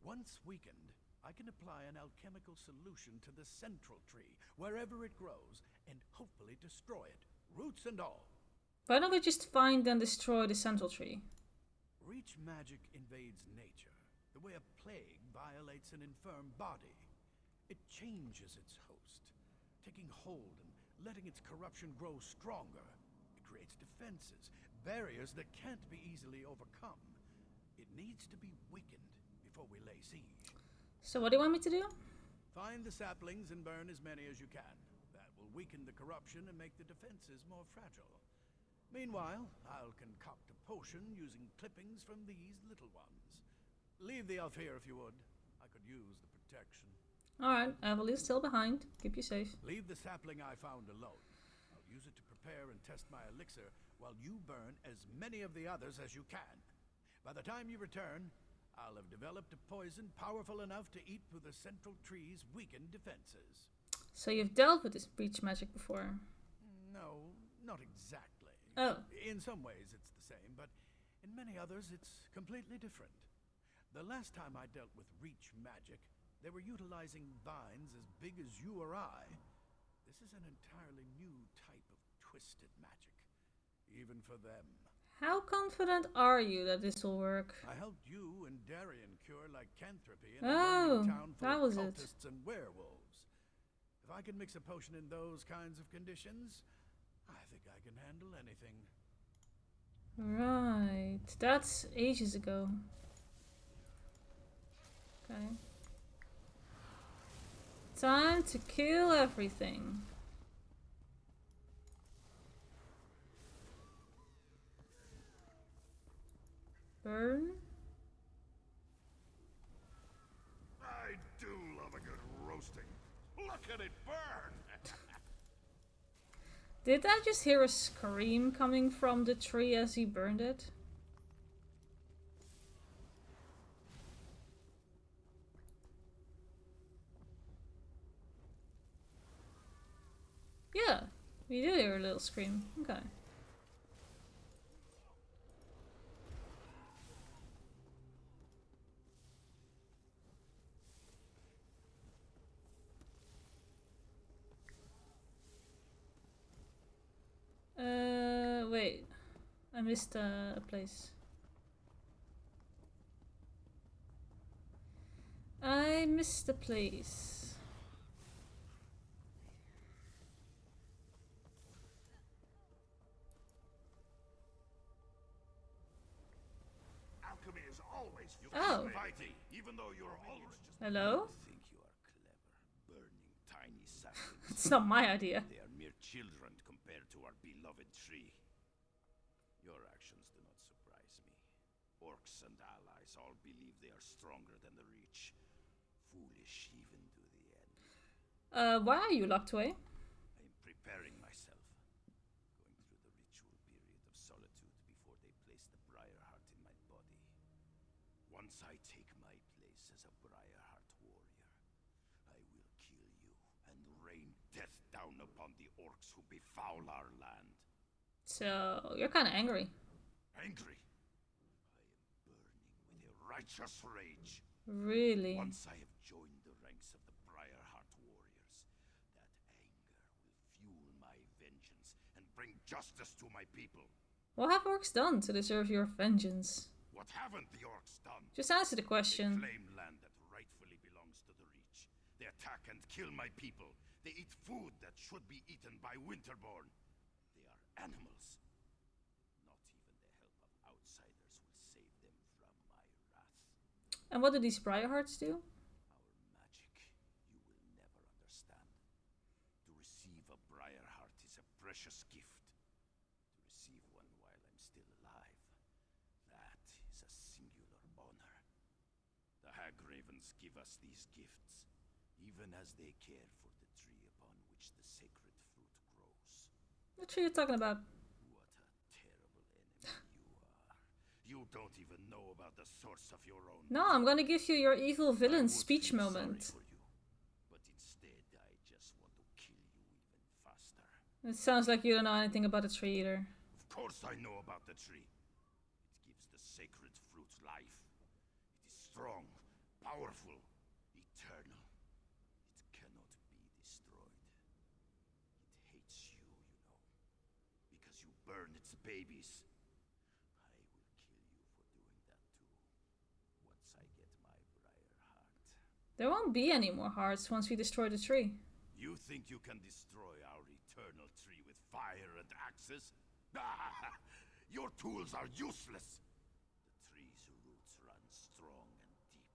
Once weakened, I can apply an alchemical solution to the central tree, wherever it grows, and hopefully destroy it, roots and all. Why don't we just find and destroy the central tree? Reach magic invades nature, the way a plague violates an infirm body. It changes its host, taking hold and letting its corruption grow stronger. It creates defenses, barriers that can't be easily overcome. It needs to be weakened before we lay siege. So what do you want me to do? Find the saplings and burn as many as you can. That will weaken the corruption and make the defenses more fragile. Meanwhile, I'll concoct a potion using clippings from these little ones. Leave the elf here if you would. I could use the protection. Alright, I will leave still behind. Keep you safe. Leave the sapling I found alone. I'll use it to prepare and test my elixir while you burn as many of the others as you can. By the time you return, I'll have developed a poison powerful enough to eat through the central tree's weakened defenses. So you've dealt with this breach magic before? No, not exactly. Oh. In some ways it's the same, but in many others it's completely different. The last time I dealt with reach magic, they were utilizing vines as big as you or I. This is an entirely new type of twisted magic, even for them. How confident are you that this will work? I helped you and Darien cure lycanthropy in a Oh, burning town full that of was it. cultists and werewolves. If I can mix a potion in those kinds of conditions, I think I can handle anything. Right. That's ages ago. Okay. Time to kill everything. Burn. I do love a good roasting. Look at it burn! Did I just hear a scream coming from the tree as he burned it? Yeah, we do hear a little scream. Okay. Wait, I missed a place. I missed a place. Alchemy is always Oh. fighting, even though you're always just Hello? Think you are clever, burning tiny saplings. It's not my idea. They are mere children compared to our beloved tree. Your actions do not surprise me. Orcs and allies all believe they are stronger than the Reach. Foolish even to the end. Why are you locked away? I am preparing myself. Going through the ritual period of solitude before they place the Briarheart in my body. Once I take my place as a Briarheart warrior, I will kill you and rain death down upon the orcs who befoul our land. So, you're kind of angry. Angry? I am burning with a righteous rage. Really? Once I have joined the ranks of the Briarheart warriors, that anger will fuel my vengeance and bring justice to my people. What have orcs done to deserve your vengeance? What haven't the orcs done? Just answer the They question. claim land that rightfully belongs to the Reach. They attack and kill my people. They eat food that should be eaten by Winterborn. They are animals. Not even the help of outsiders will save them from my wrath. And what do these Briarhearts do? Our magic, you will never understand. To receive a Briarheart is a precious gift. To receive one while I'm still alive, that is a singular honor. The Hag Ravens give us these gifts, even as they care for the tree upon which the sacred fruit grows. What are you talking about? What a terrible enemy you are. You don't even know about the source of your own. No, I'm gonna give you your evil I villain would speech feel moment. sorry for you, but instead I just want to kill you even faster. It sounds like you don't know anything about the tree either. Of course I know about the tree. It gives the sacred fruit life. It is strong, powerful, eternal. It cannot be destroyed. It hates you, you know, because you burn its babies. I will kill you for doing that too, once I get my Briarheart. There won't be any more hearts once we destroy the tree. You think you can destroy our eternal tree with fire and axes? Your tools are useless! The tree's roots run strong and deep.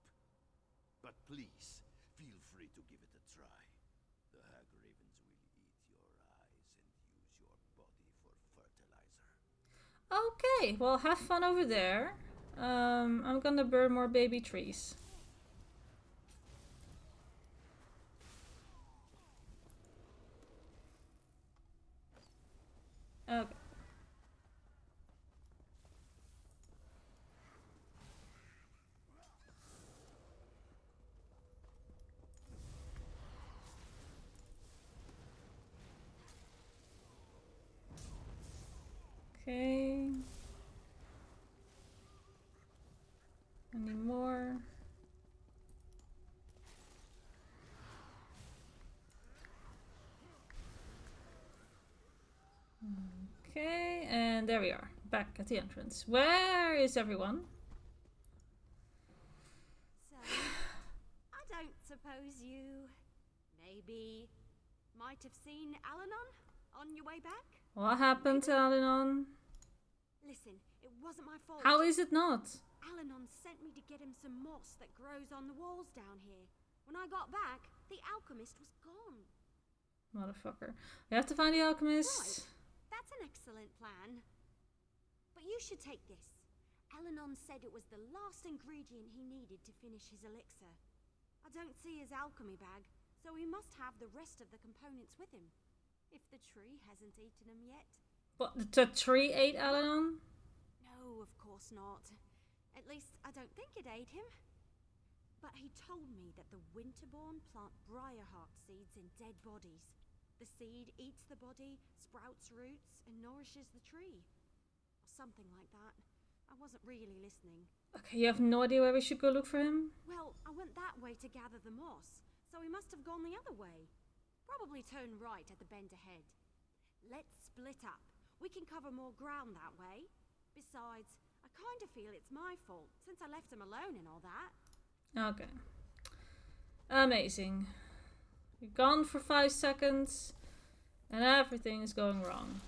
But please, feel free to give it a try. The Hag Ravens will eat your eyes and use your body for fertilizer. Okay, well, have fun over there. I'm gonna burn more baby trees. Okay. Okay. Any more? Okay, and there we are, back at the entrance. Where is everyone? So, I don't suppose you maybe might have seen Alanon on your way back? What happened to Alinon? Listen, it wasn't my fault. How is it not? Alanon sent me to get him some moss that grows on the walls down here. When I got back, the alchemist was gone. Motherfucker. We have to find the alchemist. Right. That's an excellent plan. But you should take this. Alanon said it was the last ingredient he needed to finish his elixir. I don't see his alchemy bag, so he must have the rest of the components with him. If the tree hasn't eaten them yet. What, the tree ate Alinon? No, of course not. At least, I don't think it ate him. But he told me that the Winterborn plant Briarheart seeds in dead bodies. The seed eats the body, sprouts roots, and nourishes the tree. Or something like that. I wasn't really listening. Okay, you have no idea where we should go look for him? Well, I went that way to gather the moss, so he must have gone the other way. Probably turn right at the bend ahead. Let's split up. We can cover more ground that way. Besides, I kind of feel it's my fault, since I left him alone and all that. Okay. Amazing. You're gone for 5 seconds, and everything is going wrong.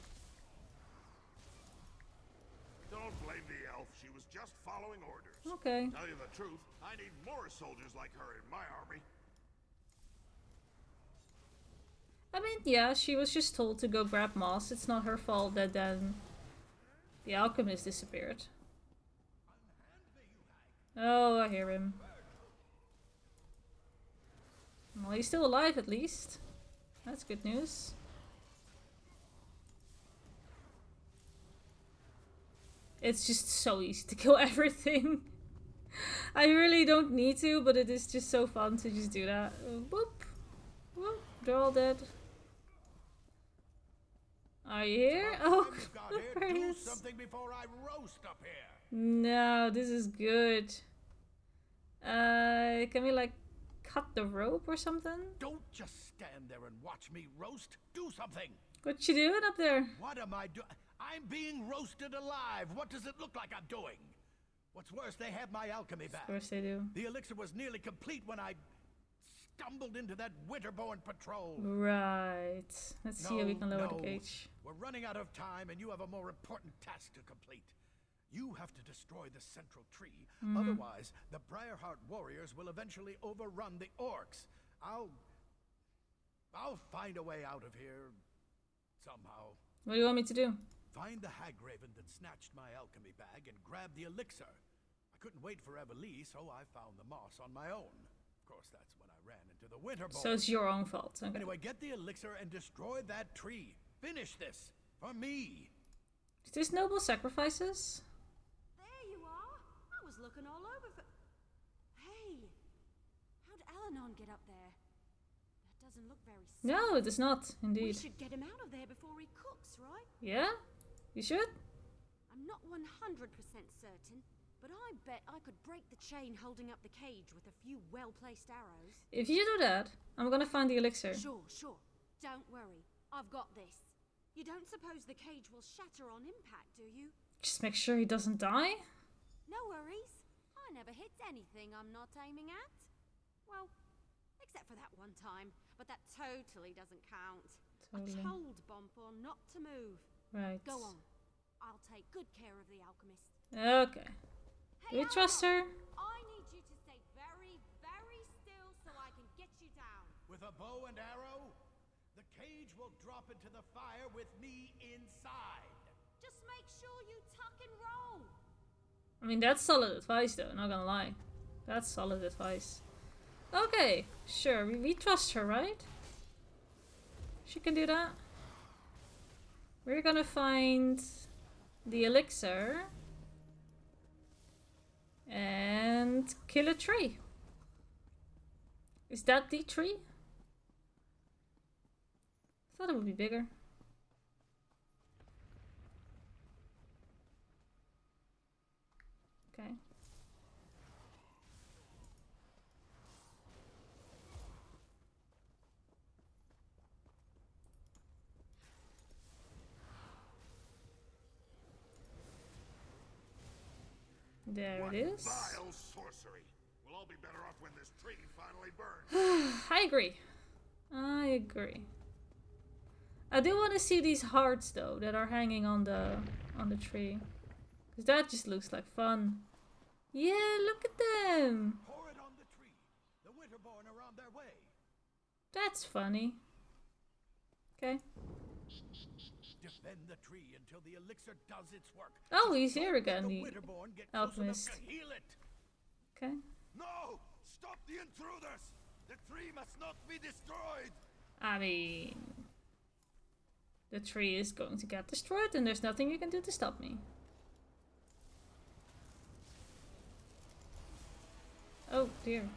Don't blame the elf. She was just following orders. Okay. Tell you the truth, I need more soldiers like her in my army. I mean, yeah, she was just told to go grab moss. It's not her fault that then the alchemist disappeared. Oh, I hear him. Well, he's still alive at least. That's good news. It's just so easy to kill everything. I really don't need to, but it is just so fun to just do that. Whoop. Whoop. They're all dead. Are you here? Oh, there he is. Something before I roast up here. No, this is good. Can we like cut the rope or something? Don't just stand there and watch me roast. Do something. What you doing up there? What am I doing? I'm being roasted alive. What does it look like I'm doing? What's worse, they have my alchemy back. Of course they do. The elixir was nearly complete when I stumbled into that Winterborn patrol. Right. Let's see how we can lower the cage. We're running out of time and you have a more important task to complete. You have to destroy the central tree. Otherwise, the Briarheart warriors will eventually overrun the orcs. I'll find a way out of here somehow. What do you want me to do? Find the hag raven that snatched my alchemy bag and grab the elixir. I couldn't wait for Everlee, so I found the moss on my own. Of course, that's when I ran into the Winterborn. So it's your own fault. Okay. Anyway, get the elixir and destroy that tree. Finish this for me. Is this noble sacrifices? There you are. I was looking all over for... Hey, how'd Alanon get up there? That doesn't look very safe. No, it is not, indeed. We should get him out of there before he cooks, right? Yeah? You should? I'm not 100% certain, but I bet I could break the chain holding up the cage with a few well-placed arrows. If you do that, I'm gonna find the elixir. Sure. Don't worry. I've got this. You don't suppose the cage will shatter on impact, do you? Just make sure he doesn't die. No worries. I never hit anything I'm not aiming at. Well, except for that one time, but that totally doesn't count. Totally. I told Bompor not to move. Right. Go on. I'll take good care of the alchemist. Okay. Hey, Do we trust her? I need you to stay very, very still so I can get you down. With a bow and arrow, the cage will drop into the fire with me inside. Just make sure you tuck and roll. I mean, that's solid advice though, not gonna lie. That's solid advice. Okay, sure, we trust her, right? She can do that. We're gonna find the elixir and kill a tree. Is that the tree? I thought it would be bigger. Okay. There it is. Vile sorcery. We'll all be better off when this tree finally burns. I agree. I agree. I do want to see these hearts though that are hanging on the tree, because that just looks like fun. Yeah, look at them. Pour it on the tree. The Winterborn are on their way. That's funny. Okay. Defend the tree until the elixir does its work. Oh, he's here again, The the Winterborn get close enough alchemist. to heal it. Okay. No! Stop the intruders! The tree must not be destroyed! I mean, the tree is going to get destroyed, and there's nothing you can do to stop me. Oh dear.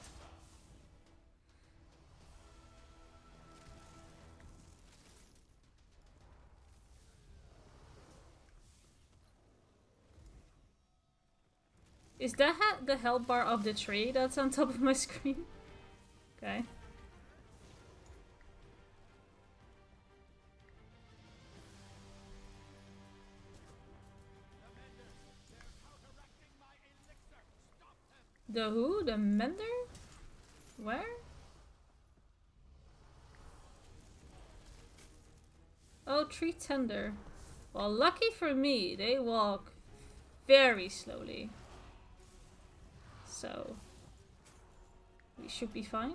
Is that the health bar of the tree that's on top of my screen? Okay. The who? The mender? Where? Oh, tree tender. Well, lucky for me, they walk very slowly. So, we should be fine.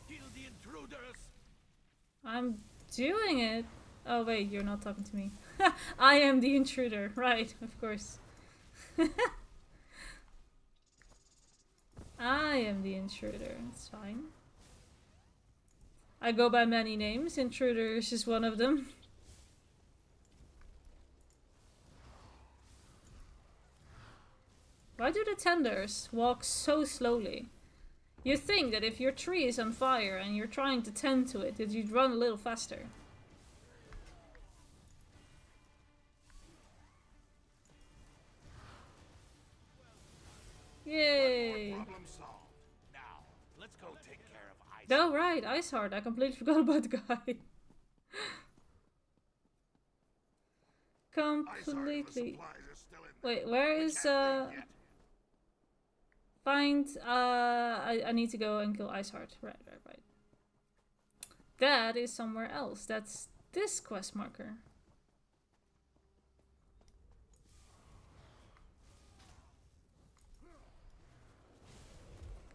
Kill the intruders! I'm doing it. Oh wait, you're not talking to me. I am the intruder. Right, of course. I am the intruder. It's fine. I go by many names. Intruder is just one of them. Why do the tenders walk so slowly? You'd think that if your tree is on fire and you're trying to tend to it, that you'd run a little faster. Yay! Problem solved. Now, let's go take care of Ice. Oh right, Iceheart. I completely forgot about the guy. Completely. Wait, where is find I need to go and kill Iceheart. Right. That is somewhere else. That's this quest marker.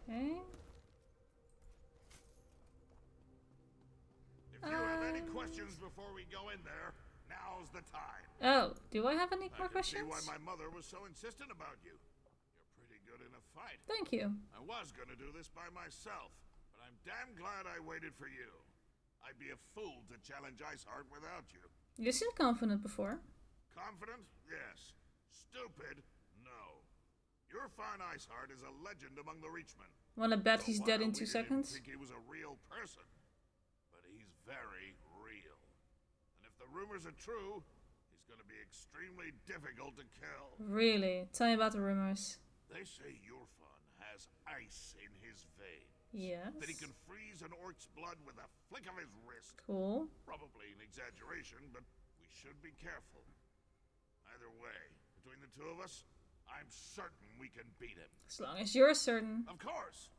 Okay. If you have any questions before we go in there, now's the time. Oh, do I have any more I can see questions? why my mother was so insistent about you. You're pretty good in a fight. Thank you. I was gonna do this by myself, but I'm damn glad I waited for you. I'd be a fool to challenge Iceheart without you. You seemed confident before. Confident? Yes. Stupid? No. Your fine Iceheart is a legend among the Reachmen. Wanna bet he's For a dead in while, 2 we didn't even seconds? think he was a real person. But he's very real. And if the rumors are true, he's gonna be extremely difficult to kill. Really? Tell me about the rumors. They say Yorfan has ice in his veins. Yes. That he can freeze an orc's blood with a flick of his wrist. Cool. Probably an exaggeration, but we should be careful. Either way, between the two of us, I'm certain we can beat him. As long as you're certain. Of course.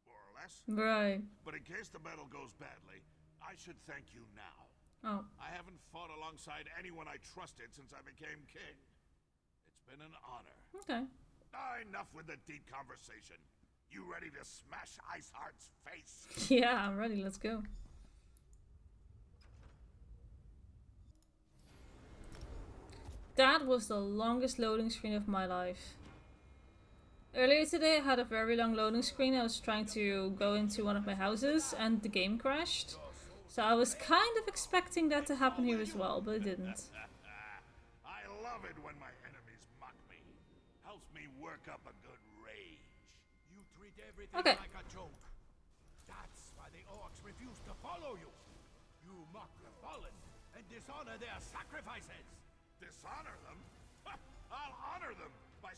More or less. Right. But in case the battle goes badly, I should thank you now. Oh. I haven't fought alongside anyone I trusted since I became king. It's been an honor. Okay. Enough with the deep conversation. You ready to smash Iceheart's face? Yeah, I'm ready. Let's go. That was the longest loading screen of my life. Earlier today I had a very long loading screen. I was trying to go into one of my houses and the game crashed. So I was kind of expecting that to happen here as well, but it didn't. I love it when my enemies mock me. Helps me work up a good rage. You treat everything Okay. like a joke. That's why the orcs refuse to follow you. You mock the fallen and dishonor their sacrifices. Dishonor them? I'll honor them by...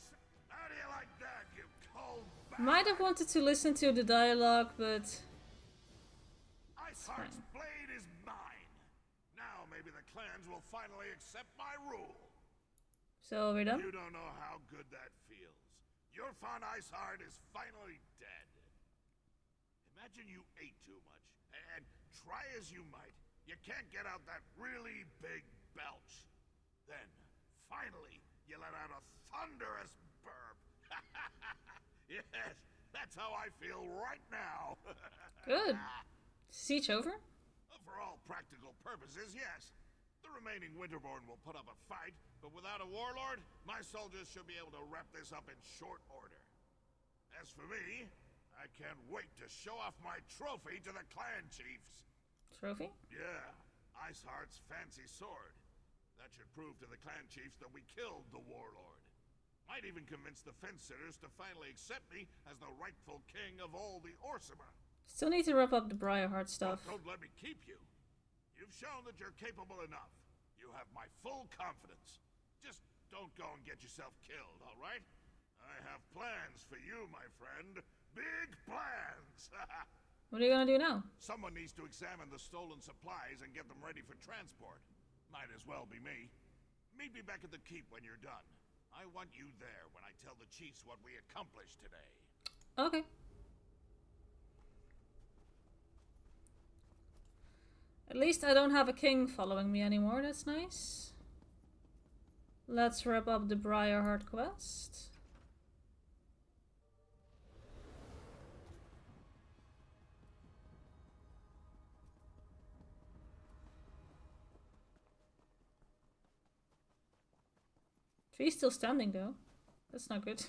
How do you like that, you cold bastard? Might have wanted to listen to the dialogue, but Iceheart's blade is mine. Now maybe the clans will finally accept my rule. so we're done. You don't know how good that feels. Your fond Iceheart is finally dead. Imagine you ate too much, and try as you might, you can't get out that really big belch. Then, finally, you let out a thunderous burp. Yes, that's how I feel right now. Good. Siege over? For all practical purposes, yes. The remaining Winterborn will put up a fight, but without a warlord, my soldiers should be able to wrap this up in short order. As for me, I can't wait to show off my trophy to the clan chiefs. Trophy? Yeah, Iceheart's fancy sword. That should prove to the clan chiefs that we killed the warlord. Might even convince the fence-sitters to finally accept me as the rightful king of all the Orsimer. Still need to wrap up the Briarheart stuff. Don't let me keep you. You've shown that you're capable enough. You have my full confidence. Just don't go and get yourself killed, all right? I have plans for you, my friend. Big plans! What are you gonna do now? Someone needs to examine the stolen supplies and get them ready for transport. Might as well be me. Meet me back at the keep when you're done. I want you there when I tell the chiefs what we accomplished today. Okay. At least I don't have a king following me anymore, that's nice. Let's wrap up the Briarheart quest. Tree's still standing though. That's not good.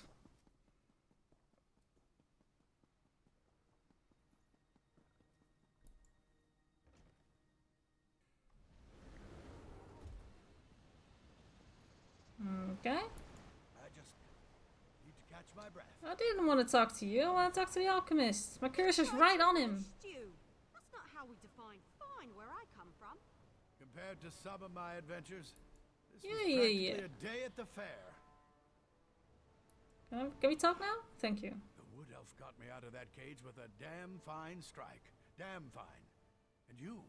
Okay. I just need to catch my breath. I didn't want to talk to you. I want to talk to the alchemist. My cursor's right on him. That's not how we define fine where I come from. Compared to some of my adventures, this Yeah, was yeah, practically yeah. a day at the fair. Can we talk now? Thank you. The wood elf got me out of that cage with a damn fine strike. Damn fine. And you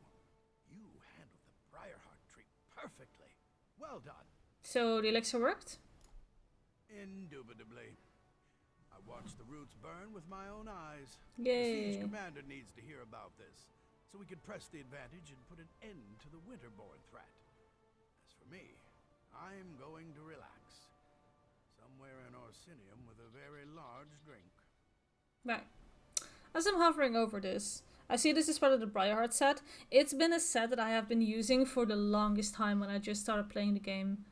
handled the Briarheart tree perfectly. Well done. So the elixir worked? Indubitably. I watched the roots burn with my own eyes. Yay. The siege commander needs to hear about this, so we can press the advantage and put an end to the winterborn threat. As for me, I'm going to relax. Somewhere in Orsinium with a very large drink. Right. As I'm hovering over this, I see this is part of the Briarheart set. It's been a set that I have been using for the longest time when I just started playing the game.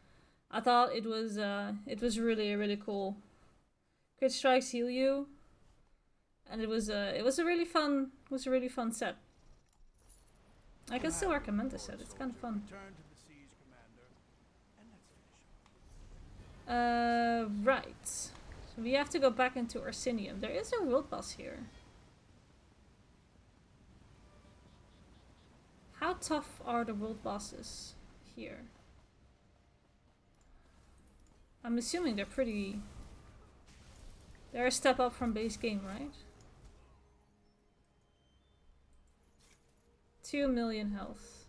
I thought it was really, really cool. Crit strikes heal you, and it was a really fun set. I can still recommend this set. It's kind of fun. Return to the siege commander, and let's finish up. Right. So we have to go back into Orsinium. There is a world boss here. How tough are the world bosses here? I'm assuming they're pretty... They're a step up from base game, right? 2 million health.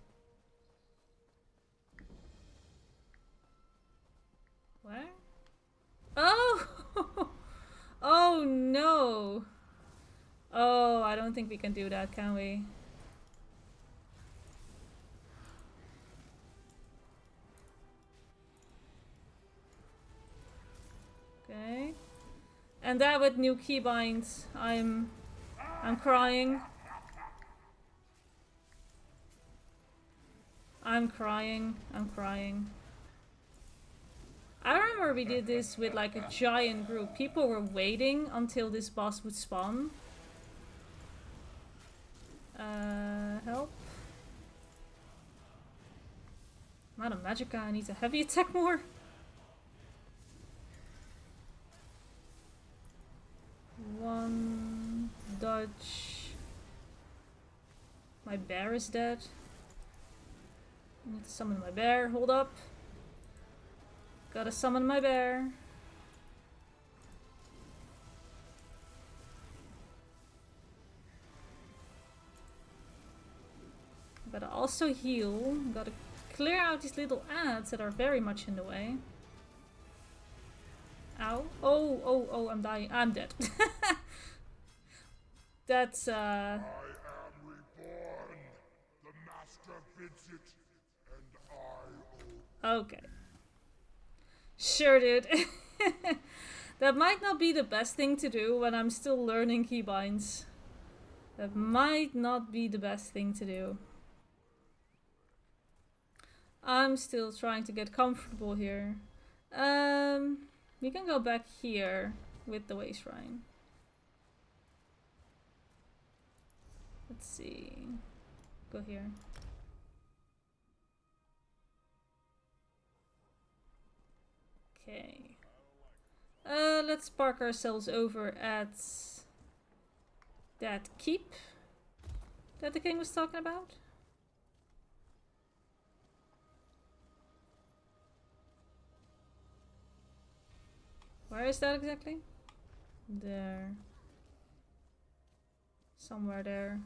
Where? Oh! Oh no! Oh, I don't think we can do that, can we? Okay. And that with new keybinds, I'm crying. I'm crying. I remember we did this with like a giant group. People were waiting until this boss would spawn. Help. I'm not a magic guy, I need to heavy attack more. One dodge. My bear is dead. I need to summon my bear. Hold up. Gotta summon my bear. Gotta also heal. Gotta clear out these little ants that are very much in the way. Ow. Oh, I'm dying. I'm dead. That's, I am reborn. The master bids it, and I obey. Okay. Sure, dude. That might not be the best thing to do when I'm still learning keybinds. That might not be the best thing to do. I'm still trying to get comfortable here. We can go back here with the way shrine. Let's see. Go here. Okay. Let's park ourselves over at that keep that the king was talking about. Where is that exactly? There. Somewhere there.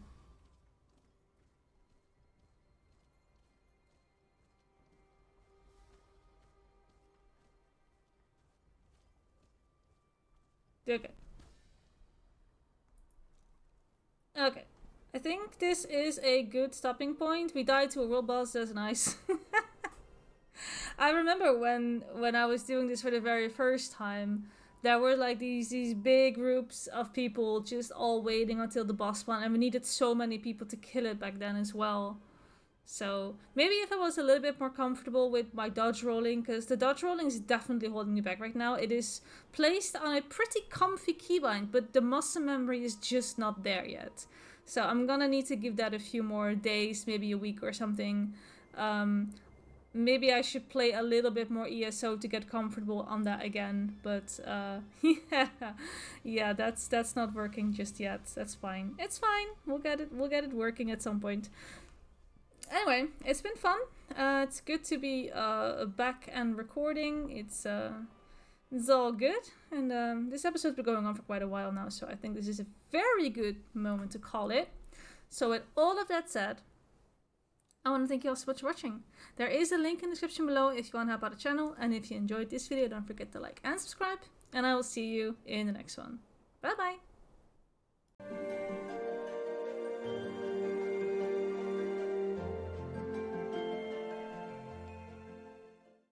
Okay. Okay. I think this is a good stopping point. We died to a world boss, that's nice. I remember when I was doing this for the very first time, there were like these big groups of people just all waiting until the boss spawned, and we needed so many people to kill it back then as well. So maybe if I was a little bit more comfortable with my dodge rolling, because the dodge rolling is definitely holding me back right now. It is placed on a pretty comfy keybind, but the muscle memory is just not there yet. So I'm gonna need to give that a few more days, maybe a week or something. Maybe I should play a little bit more ESO to get comfortable on that again. But yeah, that's not working just yet. That's fine. It's fine. We'll get it working at some point. Anyway, it's been fun. It's good to be back and recording. It's all good. And this episode's been going on for quite a while now, so I think this is a very good moment to call it. So with all of that said, I want to thank you all so much for watching. There is a link in the description below if you want to help out the channel. And if you enjoyed this video, don't forget to like and subscribe. And I will see you in the next one. Bye bye!